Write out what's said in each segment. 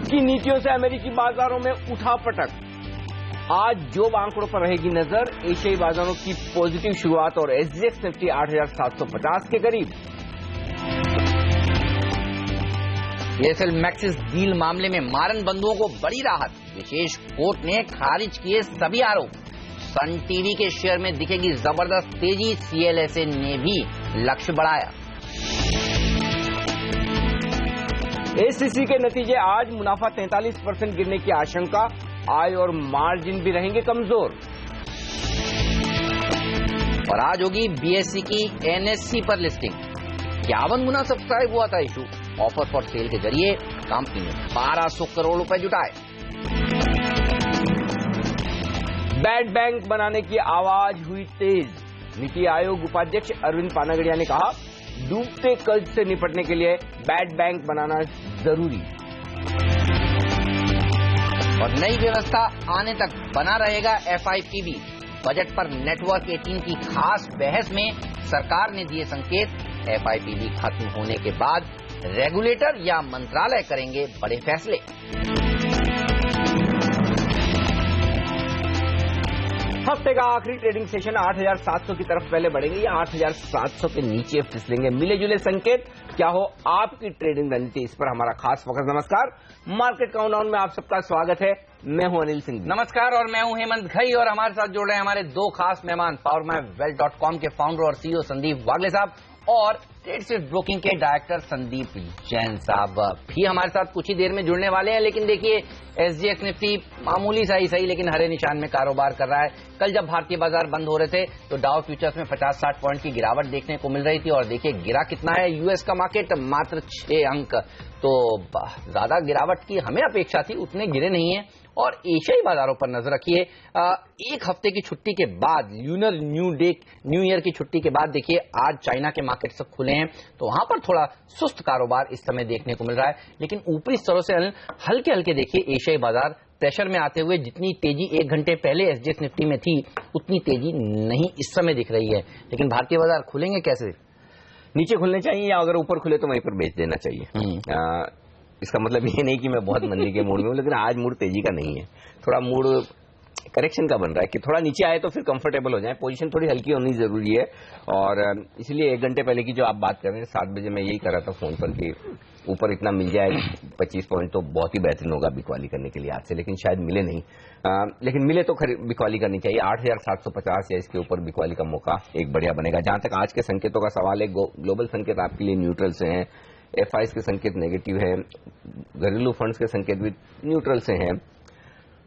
की नीतियों से अमेरिकी बाजारों में उठापटक। आज जॉब आंकड़ों पर रहेगी नजर। एशियाई बाजारों की पॉजिटिव शुरुआत और एसजीएक्स निफ्टी 8,750 के करीब। एयरसेल मैक्सिस डील मामले में मारन बंधुओं को बड़ी राहत। विशेष कोर्ट ने खारिज किए सभी आरोप। सन टीवी के शेयर में दिखेगी जबरदस्त तेजी। सीएलएसए ने भी लक्ष्य बढ़ाया। एसीसी के नतीजे आज। मुनाफा 43% गिरने की आशंका। आय और मार्जिन भी रहेंगे कमजोर। और आज होगी बीएसई की एनएससी पर लिस्टिंग। 51 गुना सब्सक्राइब हुआ था इशू। ऑफर फॉर सेल के जरिए कंपनी ने 1200 करोड़ रुपए जुटाए। बैड बैंक बनाने की आवाज हुई तेज। नीति आयोग उपाध्यक्ष अरविंद पानागड़िया ने कहा, डूबते कर्ज से निपटने के लिए बैड बैंक बनाना जरूरी। और नई व्यवस्था आने तक बना रहेगा एफआईपीबी। बजट पर नेटवर्क 18 की खास बहस में सरकार ने दिए संकेत। एफआईपीबी खत्म होने के बाद रेगुलेटर या मंत्रालय करेंगे बड़े फैसले। हफ्ते का आखिरी ट्रेडिंग सेशन 8,700 की तरफ पहले बढ़ेंगे या 8,700 के नीचे फिसलेंगे। मिले जुले संकेत। क्या हो आपकी ट्रेडिंग रणनीति, इस पर हमारा खास फोकस। नमस्कार, मार्केट काउंटडाउन में आप सबका स्वागत है। मैं हूं अनिल सिंह। नमस्कार, और मैं हूं हेमंत घई। और हमारे साथ जुड़ रहे हैं हमारे दो खास मेहमान, PowerMyWealth.com के फाउंडर और सीईओ संदीप वागले साहब और ट्रेड स्विफ्ट ब्रोकिंग के डायरेक्टर संदीप जैन साहब भी हमारे साथ कुछ ही देर में जुड़ने वाले हैं। लेकिन देखिए, एसजीएक्स निफ्टी मामूली सही लेकिन हरे निशान में कारोबार कर रहा है। कल जब भारतीय बाजार बंद हो रहे थे तो डाउ फ्यूचर्स में 50-60 पॉइंट की गिरावट देखने को मिल रही थी। और देखिए गिरा कितना है यूएस का मार्केट, मात्र 6 अंक। तो ज्यादा गिरावट की हमें अपेक्षा थी, उतने गिरे नहीं है। और एशियाई बाजारों पर नजर रखिए। एक हफ्ते की छुट्टी के बाद, ल्यूनर न्यू ईयर की छुट्टी के बाद देखिए आज चाइना के मार्केट सब खुले हैं, तो वहां पर थोड़ा सुस्त कारोबार इस समय देखने को मिल रहा है। लेकिन ऊपरी स्तरों से हल्के हल्के देखिए एशियाई बाजार प्रेशर में आते हुए जितनी तेजी 1 घंटे पहले एसजीएक्स निफ्टी में थी उतनी तेजी नहीं इस समय दिख रही है। लेकिन भारतीय बाजार खुलेंगे कैसे? नीचे खुलने चाहिए या अगर ऊपर खुले तो वहीं पर बेच देना चाहिए। इसका मतलब ये नहीं कि मैं बहुत मंदी के मूड में हूं, लेकिन आज मूड तेजी का नहीं है, थोड़ा मूड करेक्शन का बन रहा है कि थोड़ा नीचे आए तो फिर कंफर्टेबल हो जाए। पोजीशन थोड़ी हल्की होनी जरूरी है। और इसलिए 1 घंटे पहले की जो आप बात कर रहे हैं, 7 बजे मैं यही कर रहा था फोन पर कि ऊपर इतना मिल जाए 25 पॉइंट तो बहुत ही बेहतरीन होगा बिकवाली करने के लिए आज से। लेकिन शायद मिले नहीं। लेकिन मिले तो बिकवाली करनी चाहिए। 8,750 या इसके ऊपर बिकवाली का मौका एक बढ़िया बनेगा। जहां तक आज के संकेतों का सवाल है, ग्लोबल संकेत आपके लिए न्यूट्रल से हैं, एफआईएस के संकेत नेगेटिव है, घरेलू फंड्स के संकेत भी न्यूट्रल से हैं,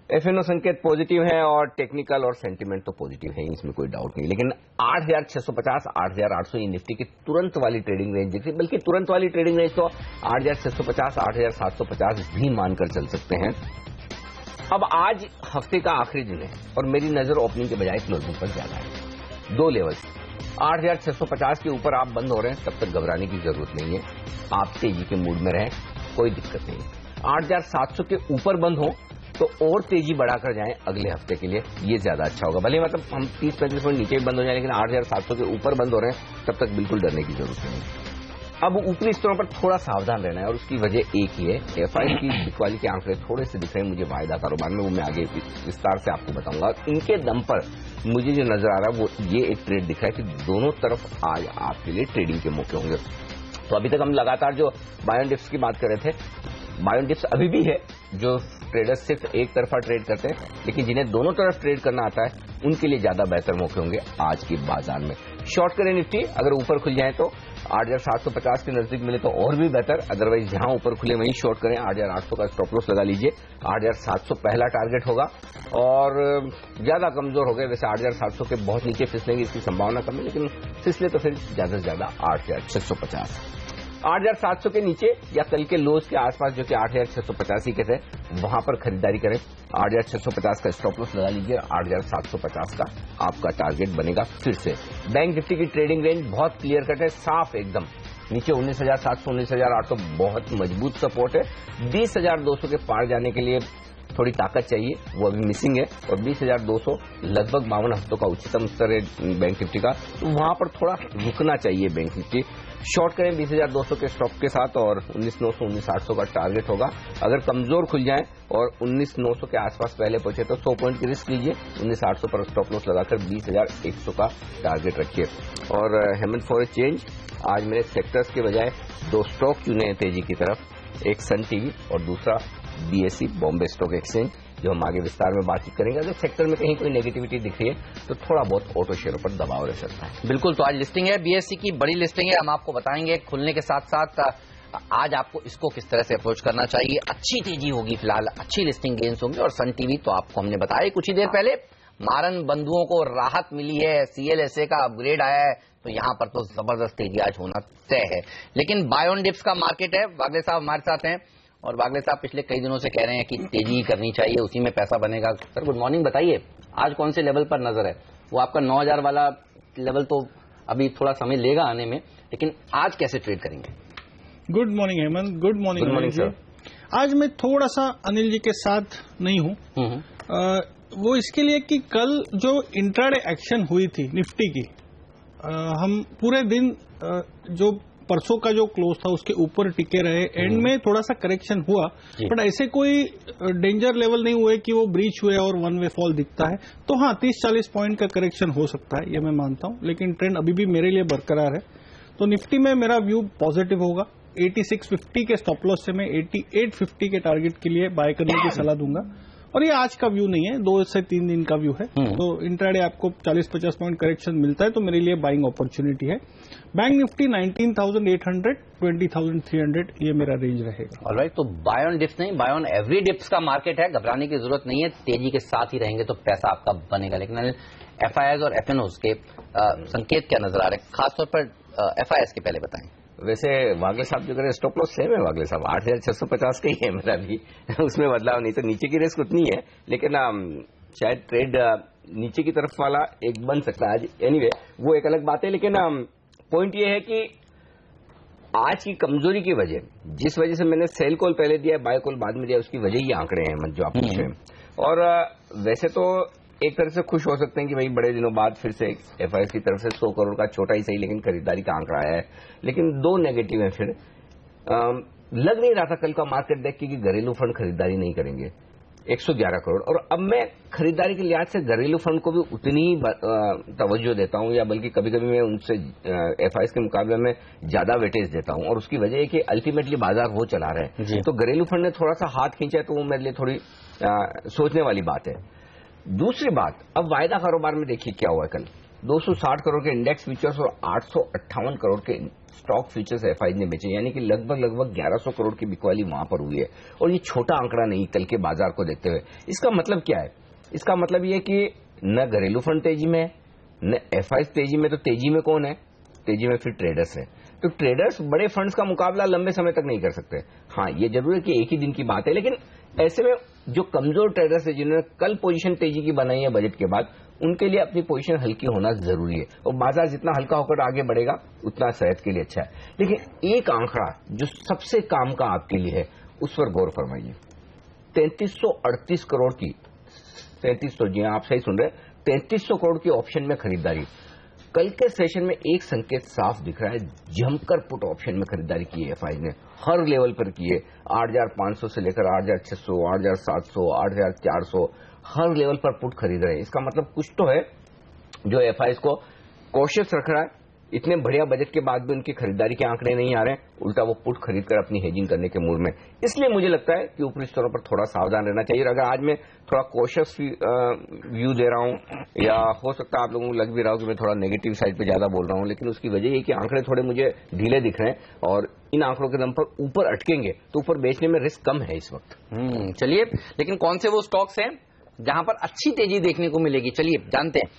एफएनओ संकेत पॉजिटिव है और टेक्निकल और सेंटीमेंट तो पॉजिटिव है, इसमें कोई डाउट नहीं। लेकिन 8,650 8,800 ये निफ्टी की तुरंत वाली ट्रेडिंग रेंज दिख रही, बल्कि तुरंत वाली ट्रेडिंग रेंज तो 8,650 8,750 भी मानकर चल सकते हैं। अब आज हफ्ते का आखिरी दिन है और मेरी नजर ओपनिंग के बजाय क्लोजिंग पर ज्यादा है। 2 लेवल 8,650 के ऊपर आप बंद हो रहे हैं तब तक घबराने की जरूरत नहीं है। आप तेजी के मूड में रहें, कोई दिक्कत नहीं। 8,700 के ऊपर बंद हो तो और तेजी बढ़ाकर जाएं अगले हफ्ते के लिए, ये ज्यादा अच्छा होगा। भले मतलब हम 30-35 मिनट नीचे भी बंद हो जाए, लेकिन 8,700 के ऊपर बंद हो रहे हैं तब तक बिल्कुल डरने की जरूरत नहीं। अब ऊपरी स्तरों पर थोड़ा सावधान रहना है और उसकी वजह एक ही है, एफआईएस की बिकवाली के आंकड़े थोड़े से दिख रहे हैं मुझे वायदा कारोबार में, वो मैं आगे विस्तार से आपको बताऊंगा। इनके दम पर मुझे जो नजर आ रहा है वो ये एक ट्रेड दिख रहा है कि दोनों तरफ आज आपके लिए ट्रेडिंग के मौके होंगे। तो अभी तक हम लगातार जो बायोन डिप्स की बात कर रहे थे, बायोन डिप्स अभी भी है। जो ट्रेडर्स सिर्फ एक तरफा ट्रेड करते हैं, लेकिन जिन्हें दोनों तरफ ट्रेड करना आता है उनके लिए ज्यादा बेहतर मौके होंगे आज के बाजार में। शॉर्ट करें निफ्टी, अगर ऊपर खुल जाए तो 8,750 के नजदीक मिले तो और भी बेहतर, अदरवाइज जहां ऊपर खुले वहीं शॉर्ट करें। 8,800 का स्टॉप लॉस लगा लीजिए। 8,700 पहला टारगेट होगा और ज्यादा कमजोर हो गए, वैसे 8,700 के बहुत नीचे फिसलेंगे इसकी संभावना कम है, लेकिन फिसले तो फिर ज्यादा से ज्यादा 8,650। 8,700 के नीचे या कल के लोज के आसपास जो कि 8,685 के थे, वहां पर खरीदारी करें। 8,650 का स्टॉप लॉस लगा लीजिए। 8,750 का आपका टारगेट बनेगा फिर से। बैंक निफ्टी की ट्रेडिंग रेंज बहुत क्लियर कट है, साफ एकदम। नीचे 19,700 19,800 बहुत मजबूत सपोर्ट है। 20,200 के पार जाने के लिए थोड़ी ताकत चाहिए, वो अभी मिसिंग है। और 20,200 लगभग 52 हफ्तों का उच्चतम स्तर है बैंक निफ्टी का, तो वहां पर थोड़ा रुकना चाहिए बैंक निफ्टी। शॉर्ट करें 20,200 के स्टॉप के साथ और 19,900 19,800 का टारगेट होगा। अगर कमजोर खुल जाए और 19,900 के आसपास पहले पहुंचे तो 100 पॉइंट की रिस्क लीजिए, 19,800 पर स्टॉप लॉस लगाकर 20,100 का टारगेट रखिए। और हेमंत फॉर ए चेंज आज मेरे सेक्टर्स के बजाय 2 स्टॉक चुने हैं तेजी की तरफ, एक सन टीवी और दूसरा BSE बॉम्बे स्टॉक एक्सचेंज, जो हम आगे विस्तार में बातचीत करेंगे। अगर सेक्टर में कहीं कोई नेगेटिविटी दिख रही है तो थोड़ा बहुत ऑटो शेयरों पर दबाव रह सकता है। बिल्कुल, तो आज लिस्टिंग है BSE की, बड़ी लिस्टिंग है, हम आपको बताएंगे खुलने के साथ साथ आज आपको इसको किस तरह से अप्रोच करना चाहिए। अच्छी तेजी होगी, फिलहाल अच्छी लिस्टिंग गेन्स होंगी। और सन टीवी तो आपको हमने बताया कुछ ही देर पहले, मारन बंधुओं को राहत मिली है, CLSA का अपग्रेड आया है, तो यहां पर तो जबरदस्त तेजी आज होना तय है। लेकिन बाय ऑन डिप्स का मार्केट है। वागले साहब हमारे साथ हैं और वागले साहब पिछले कई दिनों से कह रहे हैं कि तेजी करनी चाहिए, उसी में पैसा बनेगा। सर गुड मॉर्निंग, बताइए आज कौन से लेवल पर नजर है? वो आपका 9,000 वाला लेवल तो अभी थोड़ा समय लेगा आने में, लेकिन आज कैसे ट्रेड करेंगे? Good morning Hemant, good morning sir. आज मैं थोड़ा सा अनिल जी के साथ नहीं हूं, वो इसके लिए कि कल जो इंट्राडे एक्शन हुई थी निफ्टी की, हम पूरे दिन जो परसों का जो क्लोज था उसके ऊपर टिके रहे। एंड में थोड़ा सा करेक्शन हुआ, बट ऐसे कोई डेंजर लेवल नहीं हुए कि वो ब्रीच हुए और वन वे फॉल दिखता है। तो हाँ, 30-40 पॉइंट का करेक्शन हो सकता है, ये मैं मानता हूं, लेकिन ट्रेंड अभी भी मेरे लिए बरकरार है। तो निफ्टी में मेरा व्यू पॉजिटिव होगा। 8650 के स्टॉप लॉस से मैं 8850 के टारगेट के लिए बाय करने की सलाह दूंगा। और ये आज का व्यू नहीं है, 2 से 3 दिन का व्यू है। तो इंट्राडे आपको 40-50 पॉइंट करेक्शन मिलता है तो मेरे लिए बाइंग अपॉर्चुनिटी है। बैंक निफ्टी 19,800 20,300 ये मेरा रेंज रहेगा। ऑलराइट, तो बाय ऑन डिप्स नहीं, बाय ऑन एवरी डिप्स का मार्केट है, घबराने की जरूरत नहीं है। तेजी के साथ ही रहेंगे तो पैसा आपका बनेगा। लेकिन FIIs और FNOs के संकेत क्या नजर आ रहे हैं, खासतौर पर FIIs के पहले बताएं। वैसे वागले साहब जो करें स्टॉप लॉस सेम है, वागले साहब 8,650 का ही है मेरा भी उसमें बदलाव नहीं, तो नीचे की रिस्क उतनी है, लेकिन शायद ट्रेड नीचे की तरफ वाला एक बन सकता है आज। एनीवे वो एक अलग बात है, लेकिन पॉइंट ये है कि आज की कमजोरी की वजह, जिस वजह से मैंने सेल कॉल पहले दिया, बाय कॉल बाद में दिया, उसकी वजह ये आंकड़े हैं जो आप पूछ रहे हैं। और वैसे तो एक तरह से खुश हो सकते हैं कि भाई बड़े दिनों बाद फिर से FIIs की तरफ से 100 करोड़ का छोटा ही सही लेकिन खरीदारी का आंकड़ा आया है। लेकिन 2 नेगेटिव है फिर। लग नहीं रहा था कल का मार्केट देख के कि घरेलू फंड खरीदारी नहीं करेंगे, 111 करोड़। और अब मैं खरीदारी के लिहाज से घरेलू फंड को भी उतनी ही तवज्जो देता हूं, या बल्कि कभी कभी मैं उनसे FIIs के मुकाबले में ज्यादा वेटेज देता हूं। और उसकी वजह है कि अल्टीमेटली बाजार वो चला रहे हैं, तो घरेलू फंड ने थोड़ा सा हाथ खींचा है, तो वो मेरे लिए थोड़ी सोचने वाली बात है। दूसरी बात, अब वायदा कारोबार में देखिए क्या हुआ कल। 260 करोड़ के इंडेक्स फ्यूचर्स और 858 करोड़ के स्टॉक फ्यूचर्स FIIs ने बेचे, यानी कि लगभग 1100 करोड़ की बिकवाली वहां पर हुई है। और ये छोटा आंकड़ा नहीं कल के बाजार को देखते हुए। इसका मतलब क्या है? इसका मतलब ये कि न घरेलू फंड तेजी में है, न FIIs तेजी में। तो तेजी में कौन है? तेजी में फिर ट्रेडर्स है। तो ट्रेडर्स बड़े फंड्स का मुकाबला लंबे समय तक नहीं कर सकते। हाँ, ये जरूर है कि एक ही दिन की बात है, लेकिन ऐसे में जो कमजोर ट्रेडर्स है जिन्होंने कल पोजीशन तेजी की बनाई है बजट के बाद, उनके लिए अपनी पोजीशन हल्की होना जरूरी है। और बाजार जितना हल्का होकर आगे बढ़ेगा उतना सेहत के लिए अच्छा है। लेकिन एक आंकड़ा जो सबसे काम का आपके लिए है उस पर गौर फरमाइए। 3338 करोड़ की, 3300, जी आप सही सुन रहे, 3300 करोड़ की ऑप्शन में खरीदारी। कल के सेशन में एक संकेत साफ दिख रहा है, जमकर पुट ऑप्शन में खरीदारी की है FIIs ने, हर लेवल पर की है। 8,500 से लेकर 8,600, 8,700, 8,400, हर लेवल पर पुट खरीद रहे हैं। इसका मतलब कुछ तो है जो FIIs को कॉशियस रख रहा है। इतने बढ़िया बजट के बाद भी उनकी खरीदारी के आंकड़े नहीं आ रहे हैं, उल्टा वो पुट खरीदकर अपनी हेजिंग करने के मूड में। इसलिए मुझे लगता है कि ऊपरी स्तरों पर थोड़ा सावधान रहना चाहिए। अगर आज मैं थोड़ा कॉशियस व्यू दे रहा हूं, या हो सकता है आप लोगों को लग भी रहा हो कि मैं थोड़ा नेगेटिव साइड पे ज्यादा बोल रहा हूं, लेकिन उसकी वजह ये कि आंकड़े थोड़े मुझे ढीले दिख रहे हैं और इन आंकड़ों के दम पर ऊपर अटकेंगे तो ऊपर बेचने में रिस्क कम है इस वक्त। चलिए, लेकिन कौन से वो स्टॉक्स हैं जहां पर अच्छी तेजी देखने को मिलेगी, चलिए जानते हैं।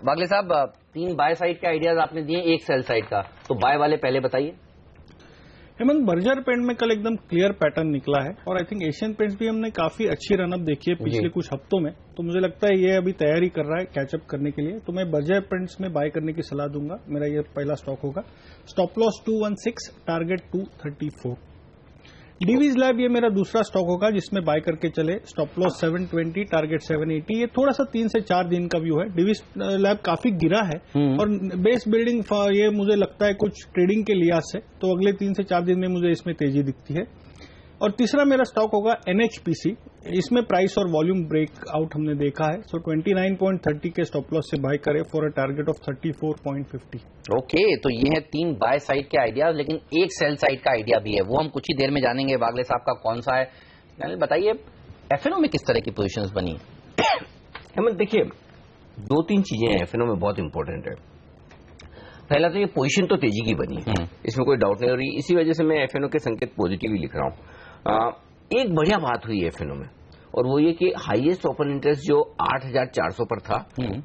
वागले साहब, 3 बाय साइड के आइडियाज आपने दिए, 1 सेल साइड का, तो बाय वाले पहले बताइए। हेमंत, बर्जर पेंट में कल एकदम क्लियर पैटर्न निकला है और आई थिंक एशियन पेंट्स भी हमने काफी अच्छी रनअप देखी है पिछले कुछ हफ्तों में। तो मुझे लगता है ये अभी तैयारी कर रहा है कैचअप करने के लिए, तो मैं बर्जर पेंट्स में बाय करने की सलाह दूंगा। मेरा ये पहला स्टॉक होगा। Stop loss 216, target 234। Divi's lab ये मेरा दूसरा स्टॉक होगा जिसमें बाय करके चले। Stop loss 720, target 780। ये थोड़ा सा 3 से 4 दिन का व्यू है। डीवीज लैब काफी गिरा है और बेस बिल्डिंग ये मुझे लगता है कुछ ट्रेडिंग के लिहाज से, तो अगले 3 से 4 दिन में मुझे इसमें तेजी दिखती है। और तीसरा मेरा स्टॉक होगा एनएचपीसी। इसमें प्राइस और वॉल्यूम ब्रेकआउट हमने देखा है, सो 29.30 के स्टॉप लॉस से बाय करें for a target of 34.50। Okay, तो ये है 3 बाय साइड के आइडिया, लेकिन एक सेल साइड का आइडिया भी है, वो हम कुछ ही देर में जानेंगे वागले साहब का कौन सा है। बताइए एफएनओ में किस तरह की पोजीशंस बनी? हेमंत देखिए, 2-3 चीजें एफएनओ में बहुत इंपॉर्टेंट है। पहला तो ये पोजीशन तो तेजी की बनी है, इसमें कोई डाउट नहीं हो रही। इसी वजह से मैं एफएनओ के संकेत पॉजिटिव ही लिख रहा हूं। एक बढ़िया बात हुई एफएनओ में, और वो ये कि हाईएस्ट ओपन इंटरेस्ट जो 8,400 पर था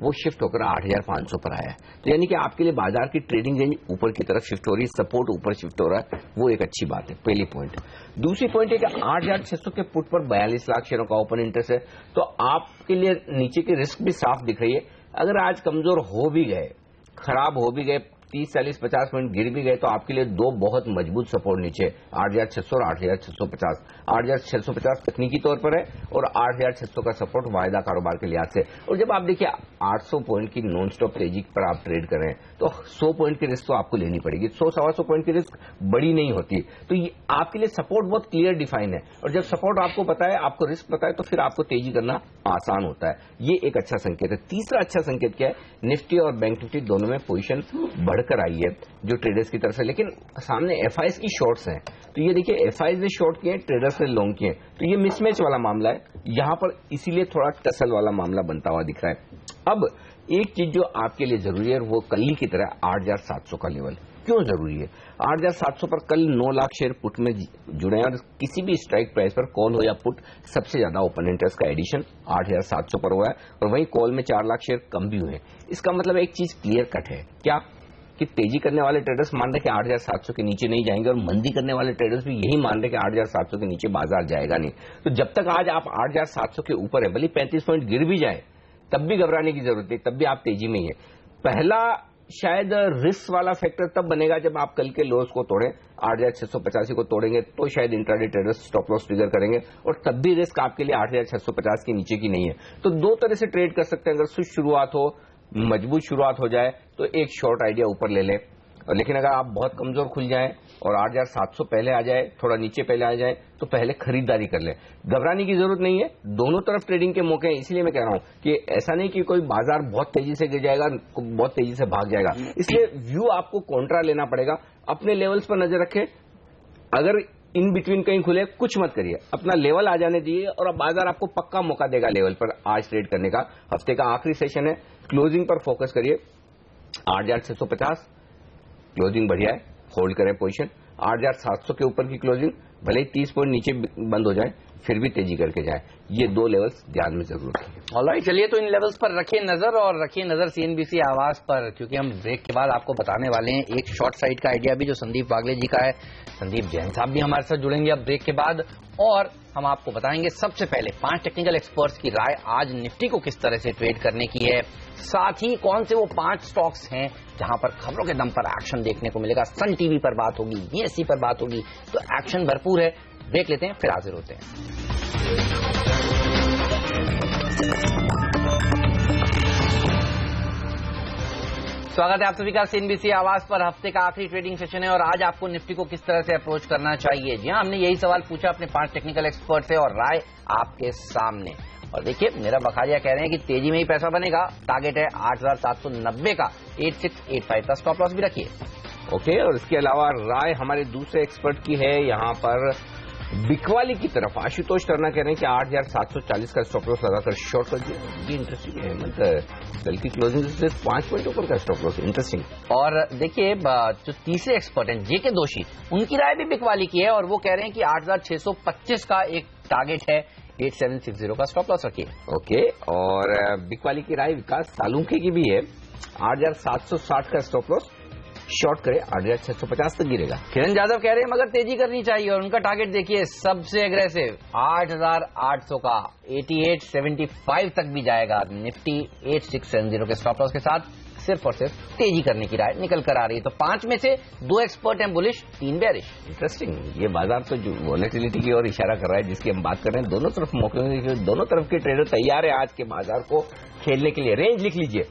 वो शिफ्ट होकर 8,500 पर आया है। तो यानी कि आपके लिए बाजार की ट्रेडिंग रेंज ऊपर की तरफ शिफ्ट हो रही है, सपोर्ट ऊपर शिफ्ट हो रहा है, वो एक अच्छी बात है, पहली पॉइंट। दूसरी पॉइंट है कि 8,600 के पुट पर 42 लाख शेयरों का ओपन इंटरेस्ट है, तो आपके लिए नीचे की रिस्क भी साफ दिख रही है। अगर आज कमजोर हो भी गए, खराब हो भी गए, 30, 40, 50 पॉइंट गिर भी गए, तो आपके लिए 2 बहुत मजबूत सपोर्ट नीचे 8,600 और 8,650। 8,650 तकनीकी तौर पर है और 8,600 का सपोर्ट वायदा कारोबार के लिहाज से। और जब आप देखिए 800 पॉइंट की नॉन स्टॉप तेजी पर आप ट्रेड कर रहे हैं, तो 100 पॉइंट की रिस्क तो आपको लेनी पड़ेगी। 100-125 पॉइंट की रिस्क बड़ी नहीं होती, तो ये आपके लिए सपोर्ट बहुत क्लियर डिफाइन है। और जब सपोर्ट आपको पता है, आपको रिस्क पता है, तो फिर आपको तेजी करना आसान होता है। ये एक अच्छा संकेत है। तीसरा अच्छा संकेत क्या है? निफ्टी और बैंक निफ्टी दोनों में पोजीशन बढ़कर आई है जो ट्रेडर्स की तरफ से, लेकिन सामने एफआईएस की शॉर्ट्स हैं। तो ये देखिए, एफआईएस ने शॉर्ट किए, ट्रेडर्स ने लॉन्ग किए, तो ये मिसमैच वाला मामला है यहां पर, इसीलिए थोड़ा टसल वाला मामला बनता हुआ दिख रहा है। अब एक चीज जो आपके लिए जरूरी है, वो कल की तरह 8,700 का लेवल क्यों जरूरी है? 8,700 पर कल 9 लाख शेयर पुट में जुड़े हैं, और किसी भी स्ट्राइक प्राइस पर कॉल हो या पुट, सबसे ज्यादा ओपन इंटरेस्ट का एडिशन 8,700 पर हुआ है, और वहीं कॉल में 4 लाख शेयर कम भी हुए हैं। इसका मतलब एक चीज क्लियर कट है, क्या कि तेजी करने वाले ट्रेडर्स मान रहे कि 8,700 के नीचे नहीं जाएंगे, और मंदी करने वाले ट्रेडर्स भी यही मान रहे कि 8,700 के नीचे बाजार जाएगा नहीं। तो जब तक आज आप 8,700 के ऊपर है, भले 35 पॉइंट गिर भी जाए, तब भी घबराने की जरूरत नहीं, तब भी आप तेजी में ही है। पहला शायद रिस्क वाला फैक्टर तब बनेगा जब आप कल के लोस को तोड़ें, 8,685 को तोड़ेंगे, तो शायद intraday traders stop loss trigger करेंगे, और तब भी रिस्क आपके लिए 8,650 के नीचे की नहीं है। तो 2 तरह से ट्रेड कर सकते हैं। अगर सुस्त शुरुआत हो, मजबूत शुरुआत हो जाए, तो एक शॉर्ट आइडिया ऊपर ले लें, लेकिन अगर आप बहुत कमजोर खुल जाएं और 8,700 पहले आ जाए, थोड़ा नीचे पहले आ जाए, तो पहले खरीदारी कर लें। घबराने की जरूरत नहीं है, दोनों तरफ ट्रेडिंग के मौके हैं। इसलिए मैं कह रहा हूं कि ऐसा नहीं कि कोई बाजार बहुत तेजी से गिर जाएगा, बहुत तेजी से भाग जाएगा। इसलिए व्यू आपको कॉन्ट्रा लेना पड़ेगा। अपने लेवल्स पर नजर रखें, अगर इन बिटवीन कहीं खुले, कुछ मत करिए, अपना लेवल आ जाने दीजिए, और अब बाजार आपको पक्का मौका देगा लेवल पर आज ट्रेड करने का। हफ्ते का आखिरी सेशन है, क्लोजिंग पर फोकस करिए। 8,650 क्लोजिंग बढ़िया है, होल्ड करें पोजीशन। 8,700 के ऊपर की क्लोजिंग, भले ही 30 पॉइंट नीचे बंद हो जाए, फिर भी तेजी करके जाए। ये 2 लेवल्स ध्यान में जरूर रखिए। ऑलराइट, चलिए तो इन लेवल्स पर रखिए नजर, और रखिए नजर सीएनबीसी आवाज पर, क्योंकि हम ब्रेक के बाद आपको बताने वाले हैं एक शॉर्ट साइड का आइडिया भी जो संदीप वागले जी का है। संदीप जैन साहब भी हमारे साथ जुड़ेंगे अब ब्रेक के बाद, और हम आपको बताएंगे सबसे पहले 5 टेक्निकल एक्सपर्ट्स की राय आज निफ्टी को किस तरह से ट्रेड करने की है, साथ ही कौन से वो 5 स्टॉक्स हैं जहां पर खबरों के दम पर एक्शन देखने को मिलेगा। सन टीवी पर बात होगी, बीएसई पर बात होगी, तो एक्शन भरपूर है। ब्रेक लेते हैं, फिर हाजिर होते हैं। स्वागत है आप सभी का सीएनबीसी आवाज पर। हफ्ते का आखिरी ट्रेडिंग सेशन है, और आज आपको निफ्टी को किस तरह से अप्रोच करना चाहिए। जी हाँ, हमने यही सवाल पूछा अपने 5 टेक्निकल एक्सपर्ट से, और राय आपके सामने। और देखिए, मेरा बखारिया कह रहे हैं कि तेजी में ही पैसा बनेगा। टारगेट है 8,790 का, 8685 का स्टॉप लॉस भी रखिए। ओके, और इसके अलावा राय हमारे दूसरे एक्सपर्ट की है यहाँ पर बिकवाली की तरफ। आशुतोष टर्ना कह रहे हैं कि 8,740 का स्टॉप लॉस लगाकर शॉर्ट कर दिया। ये इंटरेस्टिंग है, मतलब कल की क्लोजिंग से सिर्फ 5 पॉइंट ऊपर का स्टॉप लॉस, इंटरेस्टिंग। और देखिए, जो तीसरे एक्सपर्ट हैं जेके दोषी, उनकी राय भी बिकवाली की है, और वो कह रहे हैं कि 8,625 का एक टारगेट है, 8760 का स्टॉप लॉस रखिए। ओके, और बिकवाली की राय विकास सालुंखे की भी है, 8,760 का स्टॉप लॉस, शॉर्ट करे 8,650 तक गिरेगा। किरण यादव कह रहे हैं मगर तेजी करनी चाहिए, और उनका टारगेट देखिए सबसे एग्रेसिव 8,800 का, 8875 तक भी जाएगा। निफ्टी 8670 के स्टॉप लॉस के साथ सिर्फ और सिर्फ तेजी करने की राय निकल कर आ रही है। तो 5 में से 2 एक्सपर्ट हैं बुलिश, 3 बेयरिश। इंटरेस्टिंग, ये बाजार तो जो वोलेटिलिटी की ओर इशारा कर रहा है जिसकी हम बात कर रहे हैं। दोनों तरफ मौके, दोनों तरफ के ट्रेडर तैयार है आज के बाजार को खेलने के लिए। रेंज लिख लीजिए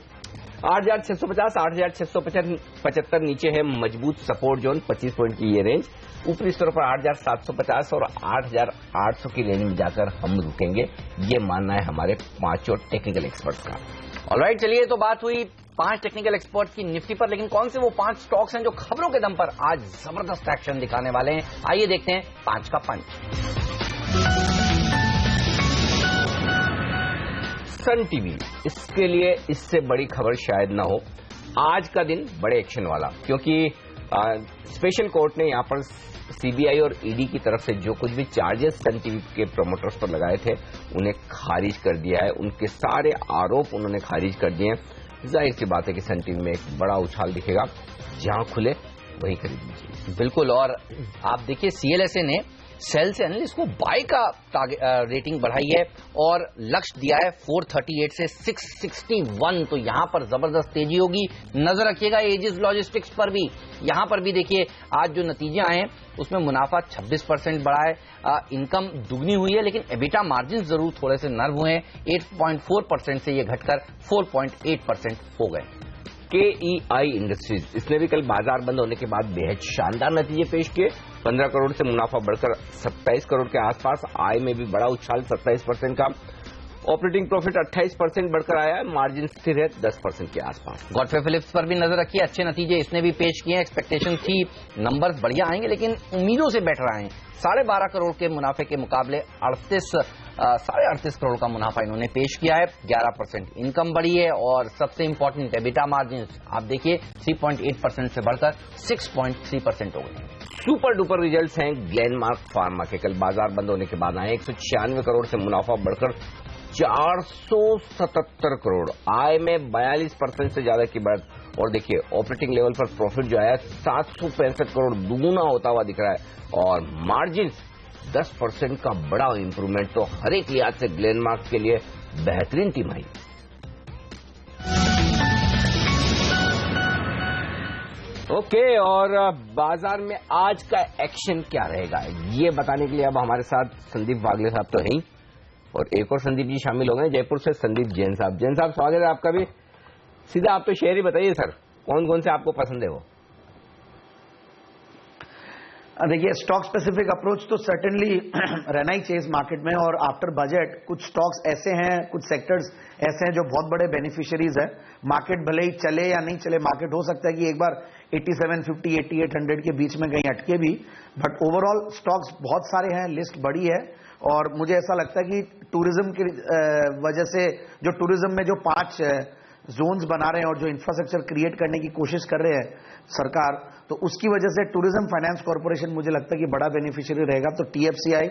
8,650, 8,675 नीचे है मजबूत सपोर्ट जोन, 25 पॉइंट की ये रेंज। ऊपरी स्तर पर 8,750 और 8,800 की रेंज में जाकर हम रुकेंगे, ये मानना है हमारे 5 टेक्निकल एक्सपर्ट्स का। ऑलराइट, चलिए तो बात हुई 5 टेक्निकल एक्सपर्ट की निफ्टी पर, लेकिन कौन से वो 5 स्टॉक्स हैं जो खबरों के दम पर आज जबरदस्त एक्शन दिखाने वाले हैं? आइए देखते हैं 5 का पंच। सन टीवी, इसके लिए इससे बड़ी खबर शायद ना हो। आज का दिन बड़े एक्शन वाला, क्योंकि स्पेशल कोर्ट ने यहां पर सीबीआई और ईडी की तरफ से जो कुछ भी चार्जेस सन टीवी के प्रमोटर्स पर लगाए थे उन्हें खारिज कर दिया है। उनके सारे आरोप उन्होंने खारिज कर दिए हैं। जाहिर सी बात है कि सन टीवी में एक बड़ा उछाल दिखेगा, जहां खुले वही खरीद लीजिए। बिल्कुल, और आप देखिए सीएलएसए ने सेल से एनालिस्ट को बाय का रेटिंग बढ़ाई है और लक्ष्य दिया है 438 से 661। तो यहां पर जबरदस्त तेजी होगी। नजर रखिएगा एजिस लॉजिस्टिक्स पर भी। यहां पर भी देखिए आज जो नतीजे आए हैं उसमें मुनाफा 26% बढ़ा है, इनकम दुगनी हुई है, लेकिन एबिटा मार्जिन जरूर थोड़े से नर्व हुए हैं। 8.4% से ये घटकर 4.8% हो गए। KEI इंडस्ट्रीज, इसने भी कल बाजार बंद होने के बाद बेहद शानदार नतीजे पेश किए। 15 करोड़ से मुनाफा बढ़कर 27 करोड़ के आसपास। आय में भी बड़ा उछाल 27% का। ऑपरेटिंग प्रॉफिट 28% बढ़कर आया है। मार्जिन स्थिर है 10% के आसपास। गॉडफ्रे फिलिप्स पर भी नजर रखिए, अच्छे नतीजे इसने भी पेश किए हैं। एक्सपेक्टेशन थी नंबर्स बढ़िया आएंगे, लेकिन उम्मीदों से बेटर आए हैं। 12.5 करोड़ के मुनाफे के मुकाबले 38.5 करोड़ का मुनाफा इन्होंने पेश किया है। 11% इनकम बढ़ी है और सबसे इंपॉर्टेंट एबिटा मार्जिन आप देखिए 3.8% से बढ़कर 6.3% हो गए। सुपर डुपर रिजल्ट्स हैं ग्लेनमार्क फार्मा के, कल बाजार बंद होने के बाद आए। 196 करोड़ से मुनाफा बढ़कर 477 करोड़। आय में 42% से ज्यादा की बढ़त। और देखिए ऑपरेटिंग लेवल पर प्रॉफिट जो आया 765 करोड़, दुगुना होता हुआ दिख रहा है। और मार्जिन 10% का बड़ा इंप्रूवमेंट। तो हर एक लिहाज से ग्लेनमार्क के लिए बेहतरीन टीम आई। ओके, और बाजार में आज का एक्शन क्या रहेगा ये बताने के लिए अब हमारे साथ संदीप वागले साहब तो हैं, और एक और संदीप जी शामिल हो गए जयपुर से, संदीप जैन साहब। जैन साहब स्वागत है आपका भी। सीधा आप तो शेयर ही बताइए सर, कौन कौन से आपको पसंद है वो? देखिए स्टॉक स्पेसिफिक अप्रोच तो सर्टेनली रहना ही चाहिए इस मार्केट में। और आफ्टर बजट कुछ स्टॉक्स ऐसे हैं, कुछ सेक्टर्स ऐसे हैं जो बहुत बड़े बेनिफिशियरीज हैं। मार्केट भले ही चले या नहीं चले, मार्केट हो सकता है कि एक बार 8750 8800 के बीच में कहीं अटके भी, बट ओवरऑल स्टॉक्स बहुत सारे हैं, लिस्ट बड़ी है। और मुझे ऐसा लगता है कि टूरिज्म की वजह से जो टूरिज्म में जो 5 जोन्स बना रहे हैं और जो इंफ्रास्ट्रक्चर क्रिएट करने की कोशिश कर रहे हैं सरकार, तो उसकी वजह से टूरिज्म फाइनेंस कॉर्पोरेशन मुझे लगता है कि बड़ा बेनिफिशियरी रहेगा। तो TFCI,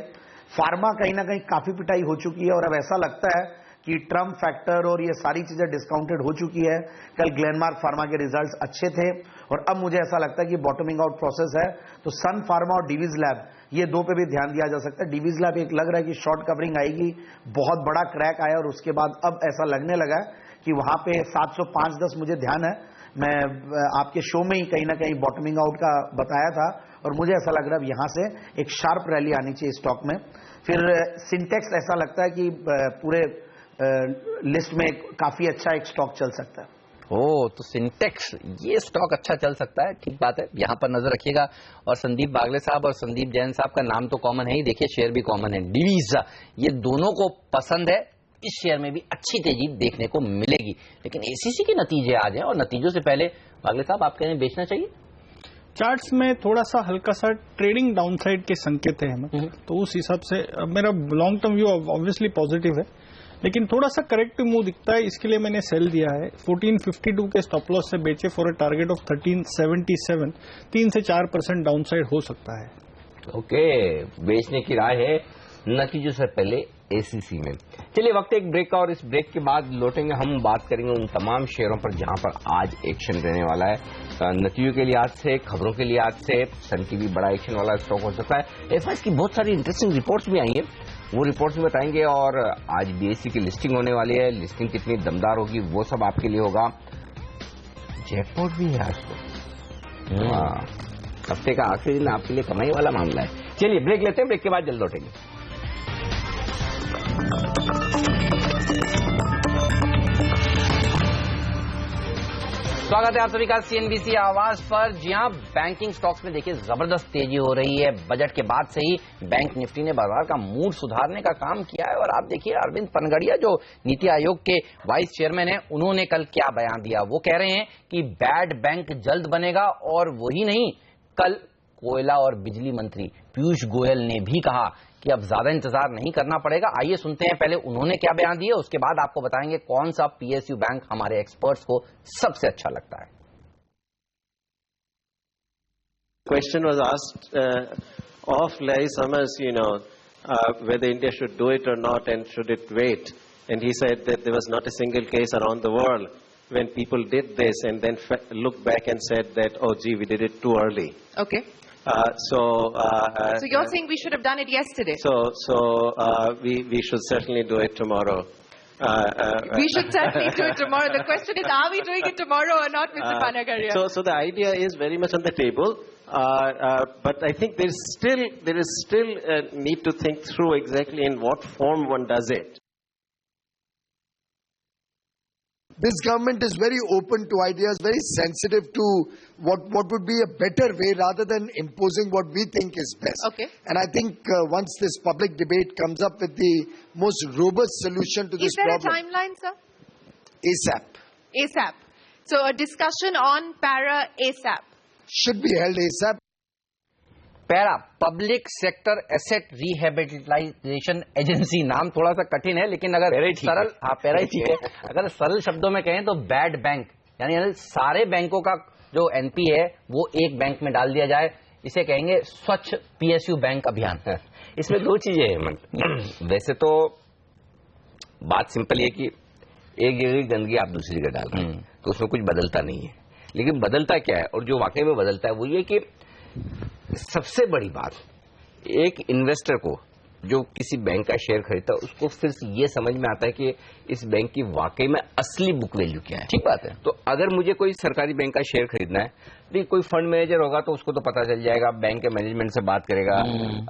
फार्मा कहीं ना कहीं काफी पिटाई हो चुकी है और अब ऐसा लगता है कि ट्रम्प फैक्टर और ये सारी चीजें डिस्काउंटेड हो चुकी है। कल ग्लेनमार्क फार्मा के रिजल्ट्स अच्छे थे और अब मुझे ऐसा लगता है कि बॉटमिंग आउट प्रोसेस है। तो सन फार्मा और डिवीज लैब, ये दो पे भी ध्यान दिया जा सकता है। डिवीज लैब एक लग रहा है कि शॉर्ट कवरिंग आएगी, बहुत बड़ा क्रैक आया और उसके बाद अब ऐसा लगने लगा है कि वहां पे 705-10 मुझे ध्यान है, मैं आपके शो में ही कहीं ना कहीं बॉटमिंग आउट का बताया था और मुझे ऐसा लग रहा है यहां से एक शार्प रैली आनी चाहिए स्टॉक में। फिर सिंटेक्स ऐसा लगता है कि पूरे लिस्ट में काफी अच्छा एक स्टॉक चल सकता है। तो सिंटेक्स ये स्टॉक अच्छा चल सकता है, ठीक बात है, यहां पर नजर रखिएगा। और संदीप बागले साहब और संदीप जैन साहब का नाम तो कॉमन है ही, देखिए शेयर भी कॉमन है, डिवीज, ये दोनों को पसंद है। इस शेयर में भी अच्छी तेजी देखने को मिलेगी, लेकिन एसीसी के नतीजे आ जाए और नतीजों से पहले बागले साहब आप कह रहे हैं बेचना चाहिए। चार्ट्स में थोड़ा सा हल्का सा ट्रेडिंग डाउनसाइड के संकेत है हमें, तो उस हिसाब से मेरा long term view obviously positive है, लेकिन थोड़ा सा करेक्टिव मूव दिखता है, इसके लिए मैंने सेल दिया है। 1452 के स्टॉप लॉस से बेचे फॉर अ टारगेट ऑफ 1377। 3 से 4% डाउनसाइड हो सकता है। ओके, बेचने की राय है नतीजों से पहले एसीसी में। चलिए वक्त एक ब्रेक का, और इस ब्रेक के बाद लौटेंगे, हम बात करेंगे उन तमाम शेयरों पर जहां पर आज एक्शन रहने वाला है। नतीजों के लिहाज से, खबरों के लिहाज से सन की भी बड़ा एक्शन वाला स्टॉक हो सकता है। एफआईएस की बहुत सारी इंटरेस्टिंग रिपोर्ट्स भी आई हैं, वो रिपोर्ट्स भी बताएंगे। और आज बीएसई की लिस्टिंग होने वाली है, लिस्टिंग कितनी दमदार होगी वो सब आपके लिए होगा। जैकपॉट भी है आज तो। हफ्ते का आखिरी दिन आपके लिए कमाई वाला मामला है। चलिए ब्रेक लेते हैं, ब्रेक के बाद जल्द लौटेंगे। स्वागत है आप सभी का CNBC आवाज पर। जी हां, बैंकिंग स्टॉक्स में देखिए जबरदस्त तेजी हो रही है। बजट के बाद से ही बैंक निफ्टी ने बाजार का मूड सुधारने का काम किया है। और आप देखिए अरविंद पनगड़िया जो नीति आयोग के वाइस चेयरमैन हैं, उन्होंने कल क्या बयान दिया। वो कह रहे हैं कि बैड बैंक जल्द बनेगा। और वही नहीं, कल कोयला और बिजली मंत्री पीयूष गोयल ने भी कहा कि अब ज्यादा इंतजार नहीं करना पड़ेगा। आइए सुनते हैं पहले उन्होंने क्या बयान दिया, उसके बाद आपको बताएंगे कौन सा PSU बैंक हमारे एक्सपर्ट्स को सबसे अच्छा लगता है। Question was asked of Larry Summers, whether India should do it or not and should it wait. And he said that there was not a single case around the world when people did this and then looked back and said that, oh gee, we did it too early. Okay. So you're saying we should have done it yesterday? So we should certainly do it tomorrow. We should certainly do it tomorrow. The question is, are we doing it tomorrow or not, Mr. Panagaria? So the idea is very much on the table, but I think there is still a need to think through exactly in what form one does it. This government is very open to ideas, very sensitive to what would be a better way rather than imposing what we think is best. Okay. And I think once this public debate comes up with the most robust solution to this problem. Is there a timeline, sir? ASAP. ASAP. So a discussion on para ASAP. Should be held ASAP. Para public sector asset rehabilitation agency, नाम थोड़ा सा कठिन है लेकिन अगर सरल, para ही ठीक है। अगर सरल शब्दों में कहें तो बैड बैंक, यानी सारे बैंकों का जो NP है वो एक बैंक में डाल दिया जाए, इसे कहेंगे स्वच्छ PSU बैंक अभियान। इसमें दो चीजें हैं। वैसे तो बात सिंपल है कि एक जगह की गंदगी आप दूसरी जगह डाल रहे हैं तो उसमें कुछ बदलता नहीं है, लेकिन बदलता क्या है और जो वाकई में बदलता है वो ये कि सबसे बड़ी बात, एक इन्वेस्टर को जो किसी बैंक का शेयर खरीदता है उसको फिर ये समझ में आता है कि इस बैंक की वाकई में असली बुक वैल्यू क्या है। ठीक बात है। तो अगर मुझे कोई सरकारी बैंक का शेयर खरीदना है, तो कोई फंड मैनेजर होगा तो उसको तो पता चल जाएगा, बैंक के मैनेजमेंट से बात करेगा।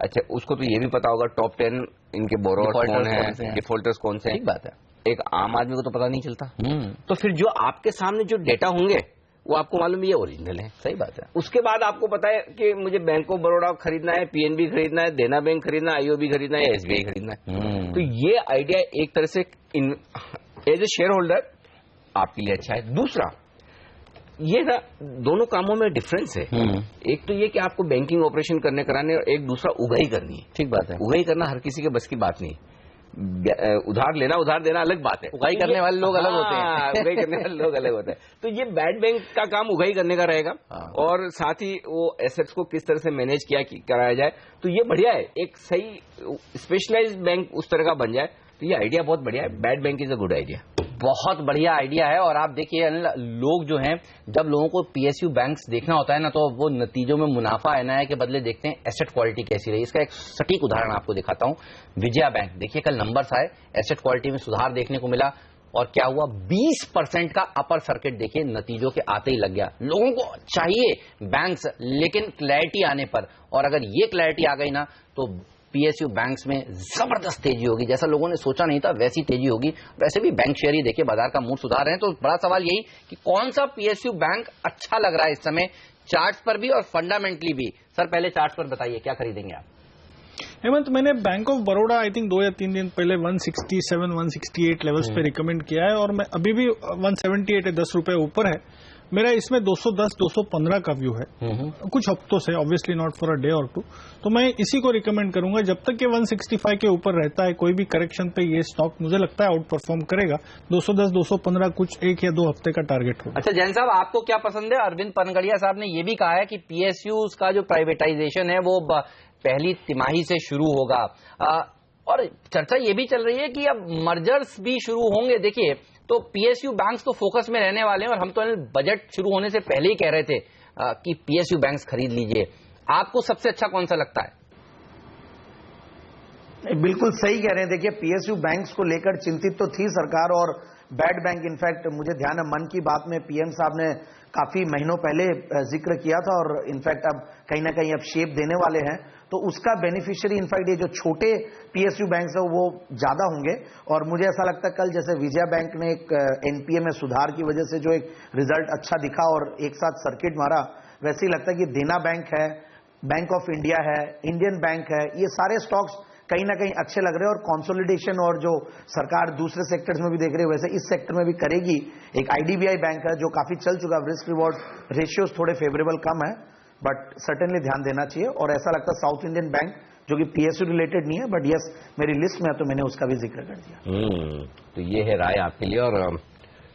अच्छा, उसको तो ये भी पता होगा टॉप 10 इनके बोरोअर्स कौन है, डिफॉल्टर्स कौन से। ठीक बात है। एक आम आदमी को तो पता नहीं चलता। तो फिर जो आपके सामने जो डेटा होंगे वो आपको मालूम ये ओरिजिनल है। सही बात है। उसके बाद आपको पता है कि मुझे बैंक ऑफ बड़ौदा खरीदना है, PNB खरीदना है, देना बैंक खरीदना है, IOB खरीदना है, SBI खरीदना है। तो ये आइडिया एक तरह से एज ए शेयर होल्डर आपके लिए अच्छा है। दूसरा ये ना, दोनों कामों में डिफरेंस है। एक तो ये कि आपको बैंकिंग ऑपरेशन कराने और एक दूसरा उगाही करनी है। ठीक बात है। उगाही करना हर किसी के बस की बात नहीं। उधार लेना उधार देना अलग बात है, उगाही करने वाले लोग अलग होते हैं। उगाही करने वाले लोग अलग होते हैं। तो ये बैड बैंक का काम उगाही करने का रहेगा और साथ ही वो एसेट्स को किस तरह से मैनेज कराया जाए, तो ये बढ़िया है। एक सही स्पेशलाइज्ड बैंक उस तरह का बन जाए तो ये आइडिया बहुत बढ़िया है। Bad bank is a good idea. बहुत बढ़िया आइडिया है। और आप देखिए लोग जो हैं, जब लोगों को PSU बैंक्स देखना होता है ना, तो वो नतीजों में मुनाफा है के बदले देखते हैं एसेट क्वालिटी कैसी रही। इसका एक सटीक उदाहरण आपको दिखाता हूं। विजया बैंक, देखिए कल नंबर्स आए, एसेट क्वालिटी में सुधार देखने को मिला और क्या हुआ, 20% का अपर सर्किट देखिए नतीजों के आते ही लग गया। लोगों को चाहिए बैंक्स, लेकिन क्लैरिटी आने पर, और अगर ये क्लैरिटी आ गई ना तो PSU बैंक्स में जबरदस्त तेजी होगी। जैसा लोगों ने सोचा नहीं था वैसी तेजी होगी। वैसे भी बैंक शेयर ही देखिए बाजार का मूड सुधार रहे हैं। तो बड़ा सवाल यही कि कौन सा PSU बैंक अच्छा लग रहा है इस समय, चार्ट्स पर भी और फंडामेंटली भी। सर पहले चार्ट्स पर बताइए क्या खरीदेंगे आप। हेमंत, मैंने bank of Baroda I think 2 या 3 दिन पहले 167 168 लेवल्स पे रिकमेंड किया है और मैं अभी भी 178 है, 10 रुपए ऊपर है। मेरा इसमें 210 215 का व्यू है कुछ हफ्तों से, obviously not for a day और टू। तो मैं इसी को रिकमेंड करूंगा। जब तक ये 165 के ऊपर रहता है कोई भी करेक्शन पे ये स्टॉक मुझे लगता है आउट परफॉर्म करेगा। 210 215 कुछ 1 या 2 हफ्ते का टारगेट होगा। अच्छा जैन साहब, आपको क्या पसंद है? अरविंद पनगड़िया साहब ने ये भी कहा है कि PSUs का जो प्राइवेटाइजेशन है वो पहली तिमाही से शुरू होगा और चर्चा ये भी चल रही है कि अब मर्जर्स भी शुरू होंगे। देखिए, तो PSU बैंक्स तो फोकस में रहने वाले हैं और हम तो बजट शुरू होने से पहले ही कह रहे थे कि PSU बैंक्स खरीद लीजिए। आपको सबसे अच्छा कौन सा लगता है? बिल्कुल सही कह रहे हैं। देखिए, PSU बैंक्स को लेकर चिंतित तो थी सरकार और बैड बैंक। इनफैक्ट मुझे ध्यान है मन की बात में पीएम साहब ने काफी महीनों पहले जिक्र किया था और इनफैक्ट अब कहीं ना कहीं अब शेप देने वाले हैं, तो उसका बेनिफिशियरी इनफैक्ट ये जो छोटे पीएसयू बैंक है वो ज्यादा होंगे। और मुझे ऐसा लगता है कल जैसे विजया बैंक ने एक एनपीए में सुधार की वजह से जो एक रिजल्ट अच्छा दिखा और एक साथ सर्किट मारा, वैसे ही लगता है कि देना बैंक है, बैंक ऑफ इंडिया है, इंडियन बैंक है, ये सारे स्टॉक्स कहीं ना कहीं अच्छे लग रहे हैं। और कंसोलिडेशन और जो सरकार दूसरे सेक्टर्स में भी देख रही है वैसे इस सेक्टर में भी करेगी। एक आईडीबीआई बैंक है जो काफी चल चुका है, रिस्क रिवॉर्ड रेशियोज थोड़े फेवरेबल कम है, बट सर्टेनली ध्यान देना चाहिए। और ऐसा लगता है साउथ इंडियन बैंक जो कि पीएसयू रिलेटेड नहीं है बट यस मेरी लिस्ट में है तो मैंने उसका भी जिक्र कर दिया। तो ये है राय आपके लिए। और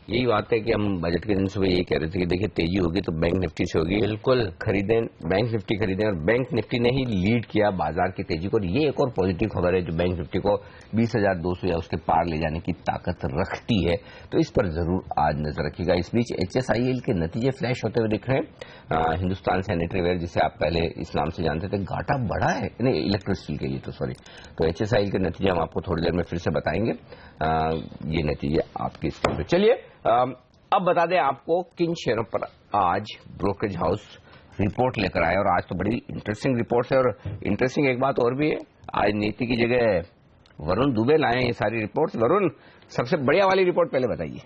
यही बात है कि हम बजट के दिन सुबह यही कह रहे थे कि देखिए तेजी होगी तो बैंक निफ्टी से होगी, बिल्कुल खरीदें, बैंक निफ्टी खरीदें। और बैंक निफ्टी ने ही लीड किया बाजार की तेजी को। और ये एक और पॉजिटिव खबर है जो बैंक निफ्टी को 20,200 या उसके पार ले जाने की ताकत रखती है, तो इस पर जरूर आज नजर रखिएगा। इस बीच HSIL के नतीजे फ्लैश होते हुए दिख रहे हैं। हिंदुस्तान सैनिटरी वेयर जिसे आप पहले इस नाम से जानते थे, घाटा बढ़ा है, नहीं इलेक्ट्रिक स्टील के लिए तो सॉरी। तो HSIL के नतीजे हम आपको थोड़ी देर में फिर से बताएंगे। ये नतीजे आपकी स्क्रीन पर। चलिए अब बता दें आपको किन शेयरों पर आज ब्रोकरेज हाउस रिपोर्ट लेकर आए। और आज तो बड़ी इंटरेस्टिंग रिपोर्ट है। और इंटरेस्टिंग एक बात और भी है, आज नीति की जगह वरुण दुबे लाए ये सारी रिपोर्ट्स। वरुण, सबसे बढ़िया वाली रिपोर्ट पहले बताइए।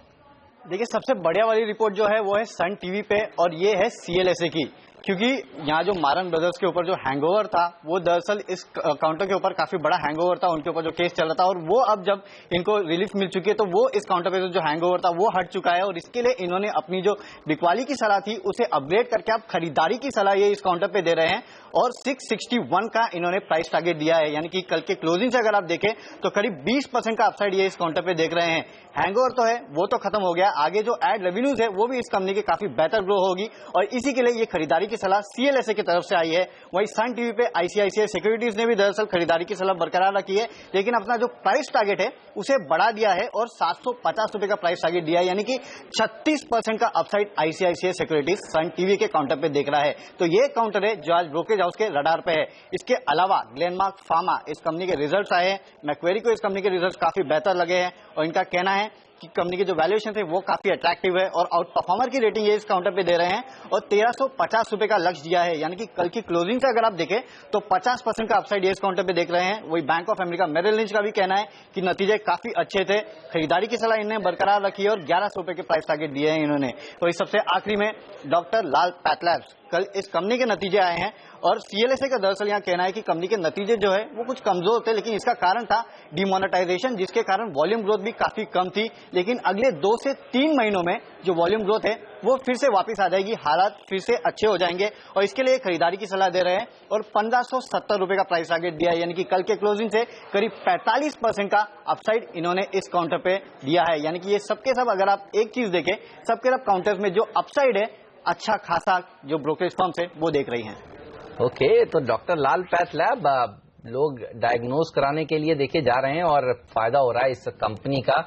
देखिए, सबसे बढ़िया वाली रिपोर्ट जो है वो है सन टीवी पे और ये है CLSA की, क्योंकि यहाँ जो मारन ब्रदर्स के ऊपर जो हैंगओवर था वो दरअसल इस काउंटर के ऊपर काफी बड़ा हैंगओवर था, उनके ऊपर जो केस चल रहा था, और वो अब जब इनको रिलीफ मिल चुकी है तो वो इस काउंटर पे जो हैंगओवर था वो हट चुका है। और इसके लिए इन्होंने अपनी जो बिकवाली की सलाह थी उसे अपग्रेड करके अब खरीदारी की सलाह ये इस काउंटर पे दे रहे हैं। और 661 का इन्होंने प्राइस टारगेट दिया है, यानी कि कल के क्लोजिंग से अगर आप देखें तो करीब 20% का अपसाइड ये इस काउंटर पे देख रहे हैं। हैंगओवर तो है वो तो खत्म हो गया, आगे जो एड रेवेन्यूज है वो भी इस कंपनी की काफी बेहतर ग्रो होगी और इसी के लिए ये खरीदारी की सलाह CLSA की तरफ से आई है। वहीं सन टीवी पे ICICI सिक्योरिटीज ने भी दरअसल खरीदारी की सलाह बरकरार रखी है, लेकिन अपना जो प्राइस टारगेट है उसे बढ़ा दिया है और 750 रुपए का प्राइस टारगेट दिया है, यानी कि 36% का upside ICICI securities Sun TV के काउंटर पे देख रहा है। तो ये काउंटर है जो आज ब्रोकरेज हाउस के रडार पे है। इसके अलावा ग्लेनमार्क फार्मा इस कंपनी के रिजल्ट्स आए हैं, मैक्वेरी को इस कंपनी के रिजल्ट्स काफी बेहतर लगे हैं और इनका कहना है कि कंपनी के जो वैल्यूएशन थे वो काफी अट्रैक्टिव है और आउट परफॉर्मर की रेटिंग ये इस काउंटर पे दे रहे हैं और 1350 रुपए का लक्ष्य दिया है, यानी कि कल की क्लोजिंग से अगर आप देखें तो 50% का अपसाइड ये इस काउंटर पे देख रहे हैं। वही bank of America Merrill Lynch का भी कहना है कि नतीजे काफी अच्छे थे, खरीदारी की सलाह इन्हें बरकरार रखी है और 1100 रुपए के प्राइस टारगेट दिए हैं इन्होंने। तो इस सबसे आखिरी में डॉक्टर लाल पैथलैब्स, कल इस कंपनी के नतीजे आए हैं और CLSA का दरअसल यहाँ कहना है कि कंपनी के नतीजे जो है वो कुछ कमजोर थे, लेकिन इसका कारण था डिमोनेटाइजेशन, जिसके कारण वॉल्यूम ग्रोथ भी काफी कम थी। लेकिन अगले 2 से 3 महीनों में जो वॉल्यूम ग्रोथ है वो फिर से वापस आ जाएगी, हालात फिर से अच्छे हो जाएंगे और इसके लिए खरीदारी की सलाह दे रहे हैं और 1570 रुपए का प्राइस टारगेट दिया है, यानी कि कल के क्लोजिंग से करीब 45% का अपसाइड इन्होंने इस काउंटर पे दिया है। यानी कि ये सबके सब अगर आप एक चीज देखें, सबके सब काउंटर्स में जो अपसाइड है अच्छा खासा जो ब्रोकरेज फर्म्स है वो देख रही हैं। ओके, तो डॉक्टर लाल पैथ लैब लोग डायग्नोज कराने के लिए देखे जा रहे हैं और फायदा हो रहा है इस कंपनी का।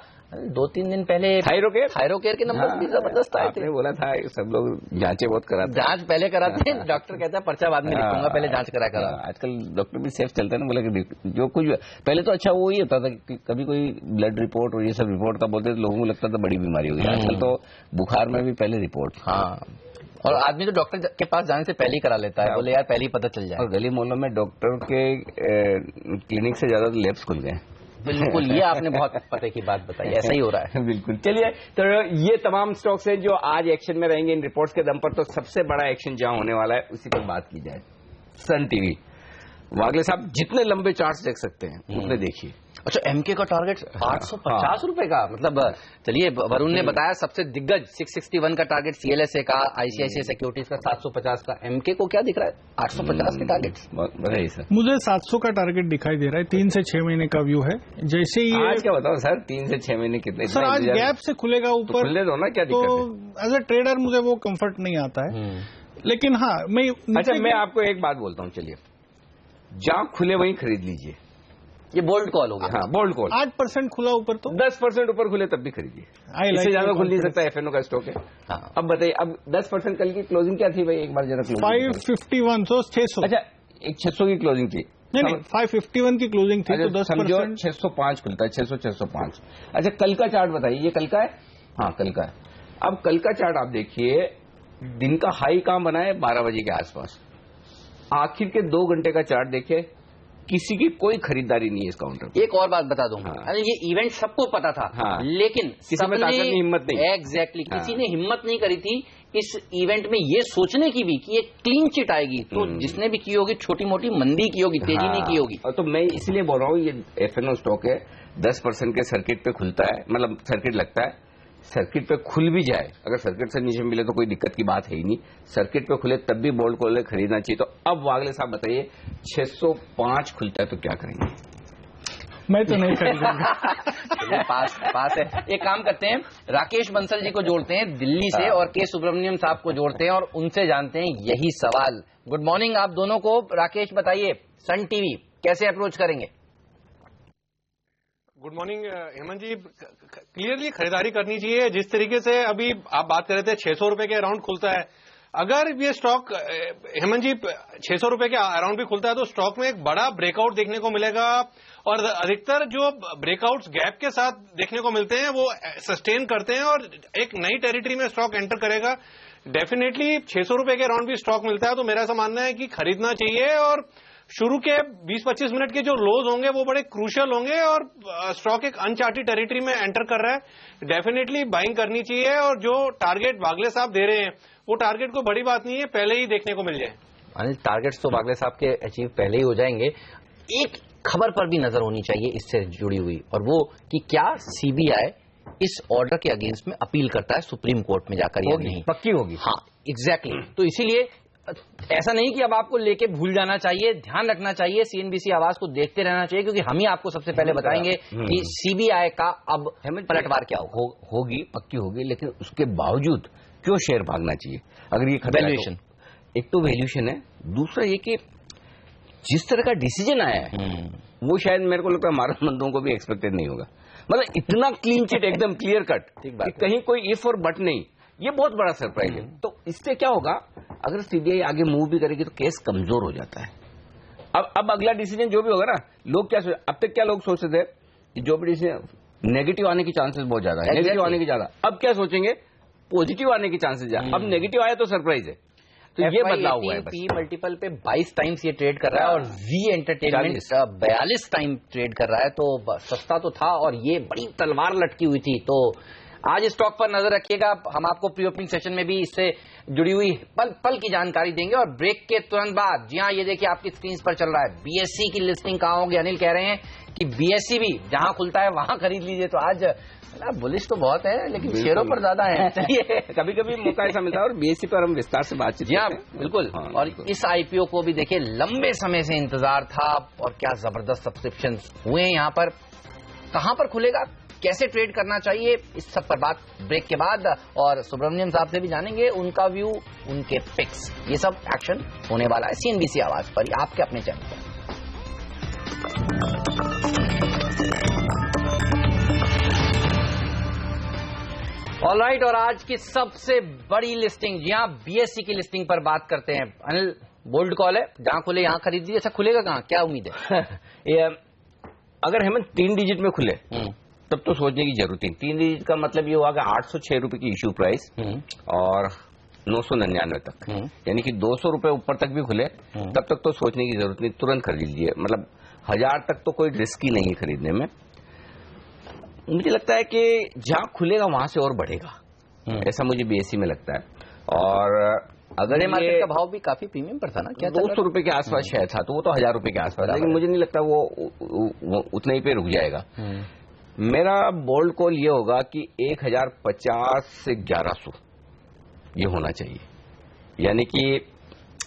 2-3 दिन पहले थायरोकेयर के नंबर भी जबरदस्त आए थे। बोला था सब लोग जांचें बहुत कराते, जांच पहले कराते हैं, डॉक्टर कहता है पर्चा बाद में लिखूंगा, पहले जांच करा। आजकल डॉक्टर भी सेफ चलता है ना, बोला कि जो कुछ पहले तो अच्छा वो ही होता था कि कभी कोई ब्लड रिपोर्ट और ये सब रिपोर्ट का बोलते लोगों को लगता था बड़ी बीमारी होगी। आजकल तो बुखार में भी पहले रिपोर्ट, हाँ, और आदमी तो डॉक्टर के पास जाने से पहले ही करा लेता है, बोले यार पहले ही पता चल जाए। और गली मोहल्लों में डॉक्टर के क्लिनिक से ज्यादा लैब्स खुल गए। बिल्कुल, ये आपने बहुत पते की बात बताई, ऐसा ही हो रहा है। बिल्कुल। चलिए, तो ये तमाम स्टॉक्स हैं जो आज एक्शन में रहेंगे इन रिपोर्ट्स के दम पर। तो सबसे बड़ा एक्शन जहां होने वाला है उसी पर बात की जाए। सन टीवी, वागले साहब जितने लंबे चार्ट्स देख सकते हैं उतने देखिए। अच्छा, MK का टारगेट 850 रुपए का, मतलब चलिए, वरुण ने बताया सबसे दिग्गज 661 का टारगेट CLSA का, ICICI सिक्योरिटीज का 750 का, MK को क्या दिख रहा है 850 के टारगेट। बताइए सर। मुझे 700 का टारगेट दिखाई दे रहा है, 3 से 6 महीने का व्यू है। जैसे ही आज क्या बताओ सर, 3 से 6 महीने कितने सर, आज गैप से खुलेगा ऊपर, खुले दो ना, क्या दिक्कत है? तो एज ए ट्रेडर मुझे वो कंफर्ट नहीं आता है, लेकिन हाँ मैं अच्छा, मैं आपको एक बात बोलता हूँ, चलिए जहां खुले वहीं खरीद लीजिए। ये बोल्ड कॉल हो गया। हाँ, बोल्ड कॉल। 8% खुला ऊपर तो 10% ऊपर खुले तब भी खरीदिए, इससे ज्यादा खुल नहीं सकता। FNO का स्टॉक है। हाँ। अब बताइए, अब 10% कल की क्लोजिंग क्या थी भाई, एक बार जरा 551, 600। अच्छा, एक 600 की क्लोजिंग थी, नहीं 551 की क्लोजिंग थी तो 10%। 605 खुलता है, 605। अच्छा कल का चार्ट बताइए, ये कल का है? हाँ कल का है। अब कल का चार्ट आप देखिए, दिन का हाई कहां बना है? 12 बजे के आसपास। आखिर के 2 घंटे का चार्ट देखिए, किसी की कोई खरीदारी नहीं है इस काउंटर पर। एक और बात बता दूं, हाँ। ये इवेंट सबको पता था, हाँ। लेकिन किसी में ताकत नहीं, हिम्मत नहीं। एग्जैक्टली हाँ। किसी ने हिम्मत नहीं करी थी इस इवेंट में ये सोचने की भी कि ये क्लीन चिट आएगी, तो जिसने भी की होगी छोटी मोटी मंदी की होगी, तेजी नहीं की होगी। और तो मैं इसलिए बोल रहा हूँ, ये एफएनओ स्टॉक है, 10% के सर्किट पे खुलता है, मतलब सर्किट लगता है, सर्किट पे खुल भी जाए, अगर सर्किट से नीचे मिले तो कोई दिक्कत की बात है ही नहीं, सर्किट पे खुले तब भी बोल्ड कॉल खरीदना चाहिए। तो अब वागले साहब बताइए, 605 खुलता है तो क्या करेंगे? मैं तो नहीं खरीदूंगा। पास है। एक काम करते हैं, राकेश बंसल जी को जोड़ते हैं दिल्ली से और के सुब्रमण्यम साहब को जोड़ते हैं और उनसे जानते हैं यही सवाल। गुड मॉर्निंग आप दोनों को। राकेश बताइए, सन टीवी कैसे अप्रोच करेंगे? गुड मॉर्निंग हेमंत जी। क्लियरली खरीदारी करनी चाहिए। जिस तरीके से अभी आप बात कर रहे थे 600 रुपए के अराउंड खुलता है, अगर ये स्टॉक हेमंत जी 600 रुपए के अराउंड भी खुलता है तो स्टॉक में एक बड़ा ब्रेकआउट देखने को मिलेगा और अधिकतर जो ब्रेकआउट्स गैप के साथ देखने को मिलते हैं वो सस्टेन करते हैं और एक नई टेरिटरी में स्टॉक एंटर करेगा। डेफिनेटली 600 रुपए के अराउंड भी स्टॉक मिलता है तो मेरा ऐसा मानना है कि खरीदना चाहिए और शुरू के 20-25 मिनट के जो लोज होंगे वो बड़े क्रूशियल होंगे और स्टॉक एक अनचार्टेड टेरिटरी में एंटर कर रहा है। डेफिनेटली बाइंग करनी चाहिए और जो टारगेट वागले साहब दे रहे हैं वो टारगेट को बड़ी बात नहीं है, पहले ही देखने को मिल जाए। अनिल, टारगेट्स तो वागले साहब के अचीव पहले ही हो जाएंगे। एक खबर पर भी नजर होनी चाहिए इससे जुड़ी हुई, और वो कि क्या सीबीआई इस ऑर्डर के अगेंस्ट में अपील करता है सुप्रीम कोर्ट में जाकर या नहीं? पक्की होगी। हाँ एग्जैक्टली। तो इसीलिए ऐसा नहीं कि अब आपको लेके भूल जाना चाहिए, ध्यान रखना चाहिए, सीएनबीसी आवाज को देखते रहना चाहिए, क्योंकि हम ही आपको सबसे पहले बताएंगे कि सीबीआई का अब पलटवार क्या होगी, पक्की होगी, लेकिन उसके बावजूद क्यों शेयर भागना चाहिए? अगर ये खतरा है तो, एक तो वैल्यूएशन है, दूसरा ये कि जिस तरह का डिसीजन आया है वो शायद मेरे को लगता है हमारे बंदों को भी एक्सपेक्टेड नहीं होगा। मतलब इतना क्लीन चिट, एकदम क्लियर कट, कहीं कोई इफ और बट नहीं, ये बहुत बड़ा सरप्राइज है। तो इससे क्या होगा, अगर सीबीआई आगे मूव भी करेगी तो केस कमजोर हो जाता है। अब अगला डिसीजन जो भी होगा ना, लोग क्या अब तक क्या लोग सोचते थे कि जो भी डिसीजन नेगेटिव आने की चांसेस बहुत ज्यादा है, नेगेटिव आने की ज्यादा, अब क्या सोचेंगे, पॉजिटिव आने की चांसेस ज्यादा। अब नेगेटिव आया तो सरप्राइज है। तो ये बदलाव हुआ है। पी मल्टीपल पे 22 टाइम्स ये ट्रेड कर रहा है और जी एंटरटेनमेंट 42 टाइम ट्रेड कर रहा है, तो सस्ता तो था और ये बड़ी तलवार लटकी हुई थी। तो आज स्टॉक पर नजर रखिएगा, हम आपको प्री ओपनिंग सेशन में भी इससे जुड़ी हुई पल पल की जानकारी देंगे। और ब्रेक के तुरंत बाद, जी हाँ ये देखिए आपकी स्क्रीन पर चल रहा है, बीएससी की लिस्टिंग कहाँ होगी? अनिल कह रहे हैं कि बीएससी भी जहां खुलता है वहां खरीद लीजिए। तो आज बुलिश तो बहुत है लेकिन शेयरों पर ज्यादा है। चलिए, कभी कभी मौका ऐसा मिलता है और बीएससी पर हम विस्तार से बातचीत। जी हाँ बिल्कुल। और इस आईपीओ को भी देखिए लंबे समय से इंतजार था और क्या जबरदस्त सब्सक्रिप्शन हुए हैं यहाँ पर। कहां पर खुलेगा, कैसे ट्रेड करना चाहिए, इस सब पर बात ब्रेक के बाद, और सुब्रमण्यम साहब से भी जानेंगे उनका व्यू, उनके पिक्स। ये सब एक्शन होने वाला है सीएनबीसी आवाज पर, आपके अपने चैनल पर। ऑलराइट, और आज की सबसे बड़ी लिस्टिंग, जी हाँ बीएससी की लिस्टिंग पर बात करते हैं। अनिल, बोल्ड कॉल है, जहां खुले यहां खरीद लीजिए। अच्छा खुलेगा कहां, क्या उम्मीद है? अगर हेमंत 3 डिजिट में खुले तब तो सोचने की जरूरत नहीं। 3 डिजिट का मतलब ये हुआ कि 806 रुपए की इश्यू प्राइस और 999 तक, यानी कि 200 रुपए ऊपर तक भी खुले तब तक तो सोचने की जरूरत नहीं, तुरंत खरीद लीजिए। मतलब 1000 तक तो कोई रिस्क ही नहीं है खरीदने में। मुझे लगता है कि जहां खुलेगा वहां से और बढ़ेगा, ऐसा मुझे बीएससी में लगता है। और अगर मार्केट का भाव भी काफी प्रीमियम पर था ना, क्या 200 रुपए के आसपास शायद था, तो वो तो 1000 रुपए के आसपास, लेकिन मुझे नहीं लगता वो उतने ही पे रुक जाएगा। मेरा बोल्ड कॉल ये होगा कि 1050 से 1100 ये होना चाहिए, यानी कि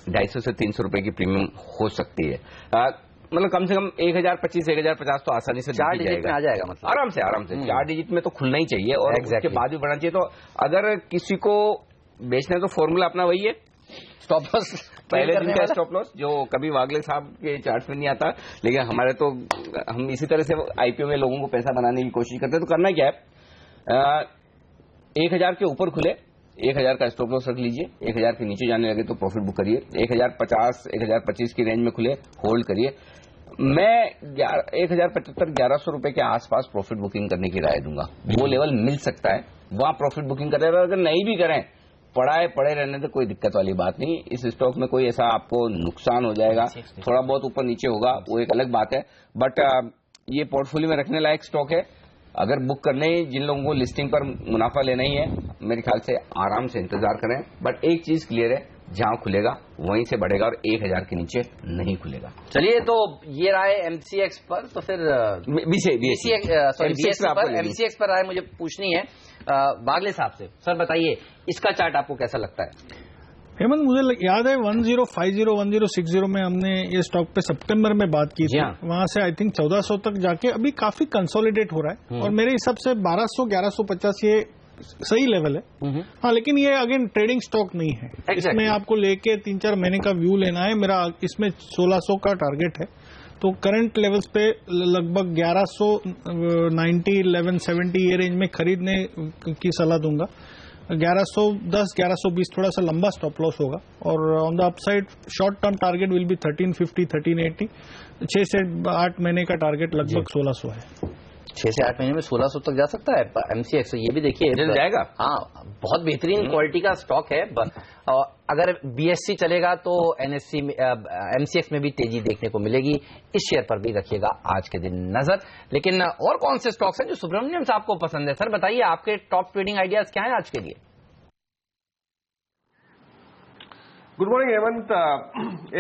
250 से 300 रुपए की प्रीमियम हो सकती है। मतलब कम से कम 1025 1050 तो आसानी से 4 डिजिट में आ जाएगा, मतलब आराम से 4 डिजिट में तो खुलना ही चाहिए और उसके बाद भी बढ़ना चाहिए। तो अगर किसी को बेचना है तो फॉर्मूला अपना वही है, स्टॉप लॉस, पहले दिन का स्टॉप लॉस, जो कभी वागले साहब के चार्ट में नहीं आता, लेकिन हमारे तो हम इसी तरह से आईपीओ में लोगों को पैसा बनाने की कोशिश करते हैं। तो करना क्या है, 1000 के ऊपर खुले 1000 का स्टॉप लॉस रख लीजिए, 1000 के नीचे जाने लगे तो प्रॉफिट बुक करिए, 1050 1025 की रेंज में खुले होल्ड करिए, मैं 1075 1100 रुपए के आसपास प्रॉफिट बुकिंग करने की राय दूंगा। वो लेवल मिल सकता है, वहां प्रॉफिट बुकिंग करें। अगर नहीं भी करें, पड़े रहने तो कोई दिक्कत वाली बात नहीं। इस स्टॉक में कोई ऐसा आपको नुकसान हो जाएगा, थोड़ा बहुत ऊपर नीचे होगा, वो एक अलग बात है। बट ये पोर्टफोलियो में रखने लायक स्टॉक है। अगर बुक करने ही जिन लोगों को लिस्टिंग पर मुनाफा लेना ही है, मेरे ख्याल से आराम से इंतजार करें। बट एक चीज क्लियर है, जहां खुलेगा वहीं से बढ़ेगा और 1000 के नीचे नहीं खुलेगा। चलिए, तो ये राय एमसीएक्स पर, तो फिर एमसीएक्स पर राय मुझे पूछनी है वागले साहब से। सर बताइए, इसका चार्ट आपको कैसा लगता है? हेमंत, मुझे याद है 1050 1060 में हमने ये स्टॉक पे सितंबर में बात की थी। वहां से आई थिंक 1400 तक जाके अभी काफी कंसोलिडेट हो रहा है और मेरे हिसाब से 1200 1150 ये सही लेवल है। हाँ, लेकिन ये अगेन ट्रेडिंग स्टॉक नहीं है। इसमें आपको लेके 3-4 महीने का व्यू लेना है। मेरा इसमें 1600 का टारगेट है, तो करंट लेवल्स पे लगभग 1190 1170 ये रेंज में खरीदने की सलाह दूंगा। 1110 1120 थोड़ा सा लंबा स्टॉप लॉस होगा और on the upside short term target will be 1350 1380। 6 से 8 महीने का टारगेट लगभग 1600 है। 6 से 8 महीने में 1600 तक जा सकता है एमसीएक्स। ये भी देखिए चल जाएगा। हाँ, बहुत बेहतरीन क्वालिटी का स्टॉक है। अगर बीएससी चलेगा तो एनएससी एमसीएक्स में भी तेजी देखने को मिलेगी। इस शेयर पर भी रखिएगा आज के दिन नजर। लेकिन और कौन से स्टॉक्स हैं जो सुब्रमण्यम साहब को पसंद है? सर बताइए, आपके टॉप ट्रेडिंग आइडियाज क्या है आज के लिए? Good morning Hemant.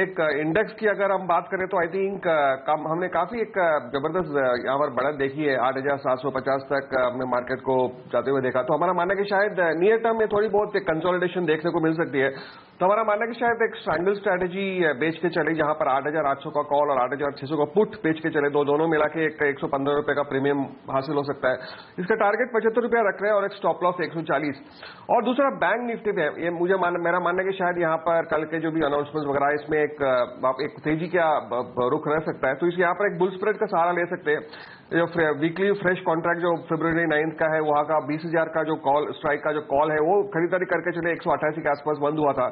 एक इंडेक्स की अगर हम बात करें तो आई थिंक हमने काफी एक जबरदस्त यहाँ पर बढ़त देखी है। 8750 तक हमने मार्केट को जाते हुए देखा। तो हमारा मानना है कि शायद नियर टर्म में थोड़ी बहुत एक कंसोलिडेशन देखने को मिल सकती है। तो हमारा मानना है कि शायद एक स्ट्रैंगल स्ट्रैटेजी बेच के चले, जहां पर 8800 का कॉल और 8600 का पुट बेच के चले। दोनों मिला के एक 115 रुपए का प्रीमियम हासिल हो सकता है। इसका टारगेट 75 रुपया रख रहे हैं और एक स्टॉप लॉस 140। और दूसरा बैंक निफ्टी में ये मेरा मानना है कि शायद यहाँ पर कल के जो भी अनाउंसमेंट वगैरह इसमें एक तेजी का रुख रह सकता है। तो इस यहाँ पर एक बुल स्प्रेड का सहारा ले सकते हैं। जो वीकली फ्रेश कॉन्ट्रैक्ट जो फरवरी 9 का है, वहां का 20,000 का जो कॉल स्ट्राइक का जो कॉल है वो खरीदारी करके चले 188 के आसपास बंद हुआ था।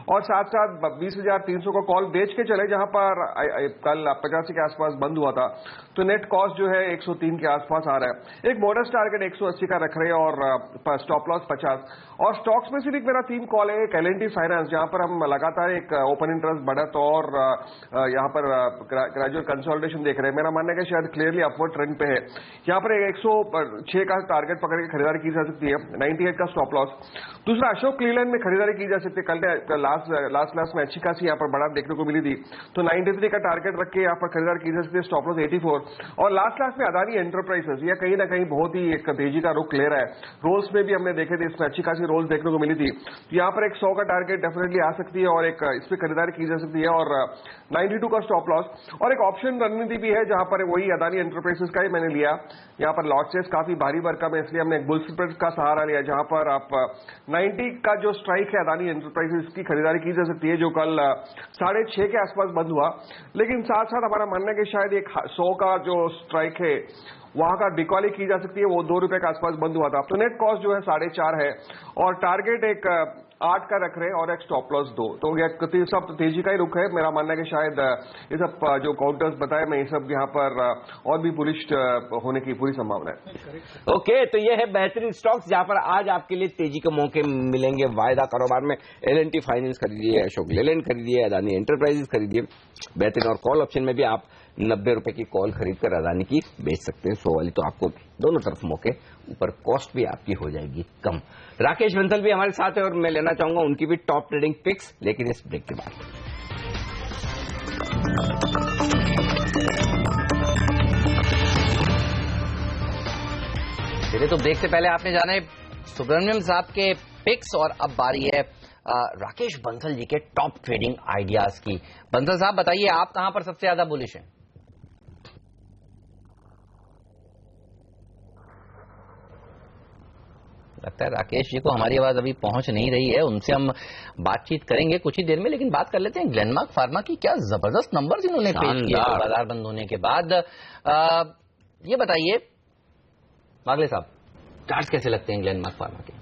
और साथ साथ 20,300 का कॉल बेच के चले, जहां पर कल 85 के आसपास बंद हुआ था। तो नेट कॉस्ट जो है 103 के आसपास आ रहा है। एक मॉडेस्ट टारगेट 180 का रख रहे हैं और स्टॉप लॉस 50। और स्टॉक स्पेसिफिक मेरा 3 कॉल है। एक एल&टी फाइनेंस, जहां पर हम लगातार एक ओपन इंटरेस्ट बढ़त और यहां पर ग्रेजुअल कंसोलिडेशन देख रहे हैं। मेरा मानना है कि शायद क्लियरली अपवर्ड ट्रेंड पे है। यहां पर 106 का टारगेट पकड़ के खरीदारी की जा सकती है, 98 का स्टॉप लॉस। दूसरा, अशोक लीलैंड में खरीदारी की जा सकती है। कल लास्ट में अच्छी खासी यहां पर बढ़त देखने को मिली थी। तो 93 का टारगेट रख के यहां पर खरीदारी की जा सकती है, स्टॉप लॉस 84। और लास्ट में अदानी एंटरप्राइजेस, यह कहीं ना कहीं बहुत ही एक तेजी का रुख ले रहा है। रोल्स में भी हमने देखे थे, इसमें अच्छी खासी रोल्स देखने को मिली थी। तो यहां पर एक 100 का टारगेट डेफिनेटली आ सकती है और एक इस पर खरीदारी की जा सकती है और 92 का स्टॉप लॉस। और एक ऑप्शन रणनीति भी है, जहां पर वही अदानी एंटरप्राइजेस का ही मैंने लिया। यहां पर लॉसेस काफी भारी भरकम है, इसलिए हमने एक बुल स्प्रेड का सहारा लिया, जहां पर आप 90 का जो स्ट्राइक है अदानी एंटरप्राइजेस की खरीदारी की जा सकती है, जो कल 6:30 के आसपास बंद हुआ। लेकिन साथ साथ हमारा मानना है कि शायद एक 100 का जो स्ट्राइक है वहां का डिकॉली की जा सकती है, वो 2 रुपए के आसपास बंद हुआ था। तो नेट कॉस्ट जो है 4.5 है और टारगेट एक 8 का रख रहे हैं और एक स्टॉप लॉस 2। तो ये सब तेजी का ही रुख है। मेरा मानना है कि शायद ये सब जो काउंटर्स बताए मैं, ये सब यहाँ पर और भी बुलिश होने की पूरी संभावना है। ओके, तो ये है बेहतरीन स्टॉक्स जहां पर आज आपके लिए तेजी के मौके मिलेंगे। वायदा कारोबार में एल&टी फाइनेंस खरीदिए, अशोक लीलैंड खरीदिए, अदानी एंटरप्राइजेस खरीदिए बेहतरीन। और कॉल ऑप्शन में भी आप 90 रुपए की कॉल खरीद कर अदानी की बेच सकते हैं 100 वाली। तो आपको दोनों तरफ मौके, ऊपर कॉस्ट भी आपकी हो जाएगी कम। राकेश बंसल भी हमारे साथ है और मैं लेना चाहूंगा उनकी भी टॉप ट्रेडिंग पिक्स, लेकिन इस ब्रेक के बाद। चलिए, तो ब्रेक से पहले आपने जाने सुब्रमण्यम साहब के पिक्स और अब बारी है राकेश बंसल जी के टॉप ट्रेडिंग आइडियाज की। बंसल साहब बताइए, आप कहां पर सबसे ज्यादा बुलिश हैं? लगता है राकेश जी को हमारी आवाज अभी पहुंच नहीं रही है। उनसे हम बातचीत करेंगे कुछ ही देर में, लेकिन बात कर लेते हैं ग्लेनमार्क फार्मा की। क्या जबरदस्त नंबर्स इन्होंने पेश किए बाजार बंद होने के बाद। ये बताइए वागले साहब, चार्ट्स कैसे लगते हैं ग्लेनमार्क फार्मा के?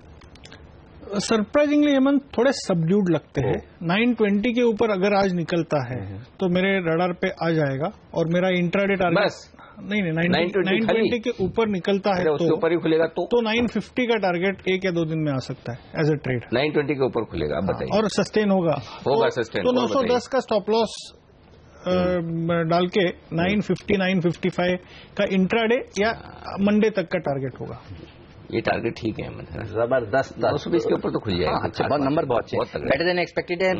सरप्राइजिंगली हेमंत थोड़े सबड्यूड लगते हैं। 920 के ऊपर अगर आज निकलता है तो मेरे रडार पे आ जाएगा और मेरा इंट्राडे टारगेट नहीं 920 के ऊपर निकलता है उसके ऊपर ही खुलेगा तो 950 का टारगेट 1 या 2 दिन में आ सकता है एज ए ट्रेड। 920 के ऊपर खुलेगा, बताइए। और सस्टेन होगा सस्टेन तो 910 का स्टॉप लॉस डाल के 950 955 का इंट्राडे या मंडे तक का टारगेट होगा। ये टारगेट ठीक है, जबरदस्त। 220 के ऊपर तो खुल जाएगा। अच्छा, बहुत नंबर बहुत अच्छे, बेटर देन एक्सपेक्टेड है।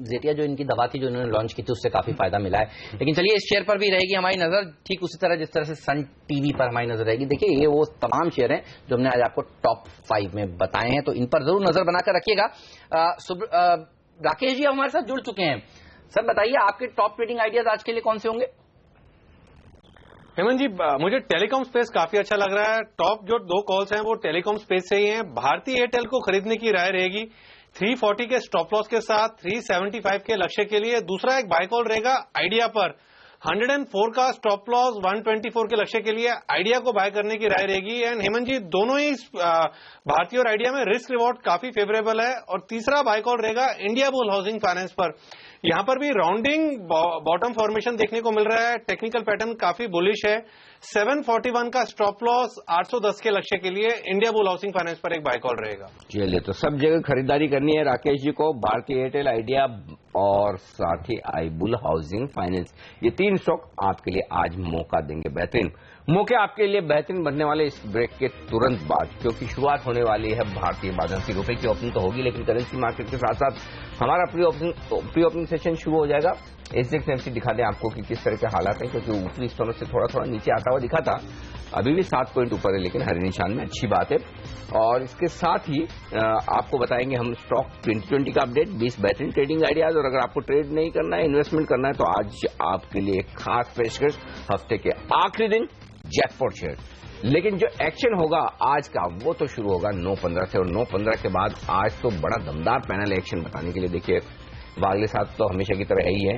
जेटिया जो इनकी दवा थी जो इन्होंने लॉन्च की थी उससे काफी फायदा मिला है। लेकिन चलिए इस शेयर पर भी रहेगी हमारी नजर, ठीक उसी तरह जिस तरह से सन टीवी पर हमारी नजर रहेगी। देखिए ये वो तमाम शेयर हैं जो हमने आज आपको टॉप 5 में बताए हैं, तो इन पर जरूर नजर बनाकर रखिएगा। राकेश जी हमारे साथ जुड़ चुके हैं। सर बताइए आपके टॉप ट्रेडिंग आइडियाज आज के लिए कौन से होंगे? हेमंत जी, मुझे टेलीकॉम स्पेस काफी अच्छा लग रहा है। टॉप जो 2 कॉल्स हैं वो टेलीकॉम स्पेस से ही हैं। भारतीय एयरटेल को खरीदने की राय रहेगी 340 के स्टॉप लॉस के साथ 375 के लक्ष्य के लिए। दूसरा एक बाय कॉल रहेगा आइडिया पर 104 का स्टॉप लॉस 124 के लक्ष्य के लिए आइडिया को बाय करने की राय रहेगी। एंड हेमंत जी दोनों ही भारतीय और आइडिया में रिस्क रिवॉर्ड काफी फेवरेबल है। और तीसरा बाय कॉल रहेगा इंडिया बुल हाउसिंग फाइनेंस पर। यहां पर भी राउंडिंग बॉटम फॉर्मेशन देखने को मिल रहा है, टेक्निकल पैटर्न काफी बुलिश है। 741 का स्टॉप लॉस 810 के लक्ष्य के लिए इंडिया बुल हाउसिंग फाइनेंस पर एक बाय कॉल रहेगा। चलिए, तो सब जगह खरीदारी करनी है राकेश जी को, भारतीय एयरटेल, आइडिया और साथ ही आईबुल हाउसिंग फाइनेंस, ये 3 स्टॉक आपके लिए आज मौका देंगे। बेहतरीन मौके आपके लिए बेहतरीन बनने वाले इस ब्रेक के तुरंत बाद, क्योंकि शुरुआत होने वाली है भारतीय बाजार की। रुपए की ओपनिंग तो होगी, लेकिन करेंसी मार्केट के साथ साथ हमारा प्री ओपनिंग सेशन शुरू हो जाएगा। एसजेक्स निफ्टी दिखा दें आपको कि किस तरह के हालात हैं, क्योंकि ऊपरी स्तरों से थोड़ा थोड़ा नीचे आता हुआ दिखा था, अभी भी 7 पॉइंट ऊपर है, लेकिन हरे निशान में, अच्छी बात है। और इसके साथ ही आपको बताएंगे हम स्टॉक 2020 का अपडेट, 20 बेहतरीन ट्रेडिंग आइडियाज। और अगर आपको ट्रेड नहीं करना है, इन्वेस्टमेंट करना है, तो आज आपके लिए एक खास पेशकश, हफ्ते के आखिरी दिन जैकपॉट शेयर। लेकिन जो एक्शन होगा आज का वो तो शुरू होगा 9:15 से, और 9:15 के बाद आज तो बड़ा दमदार पैनल एक्शन बताने के लिए देखिए वागले साहब तो हमेशा की तरह है ही है,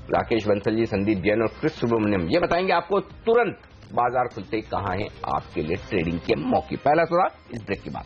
राकेश बंसल जी, संदीप जैन और क्रिस सुब्रमण्यम, ये बताएंगे आपको तुरंत बाजार खुलते ही कहां है आपके लिए ट्रेडिंग के मौके। पहला थोड़ा इस ब्रेक के बाद।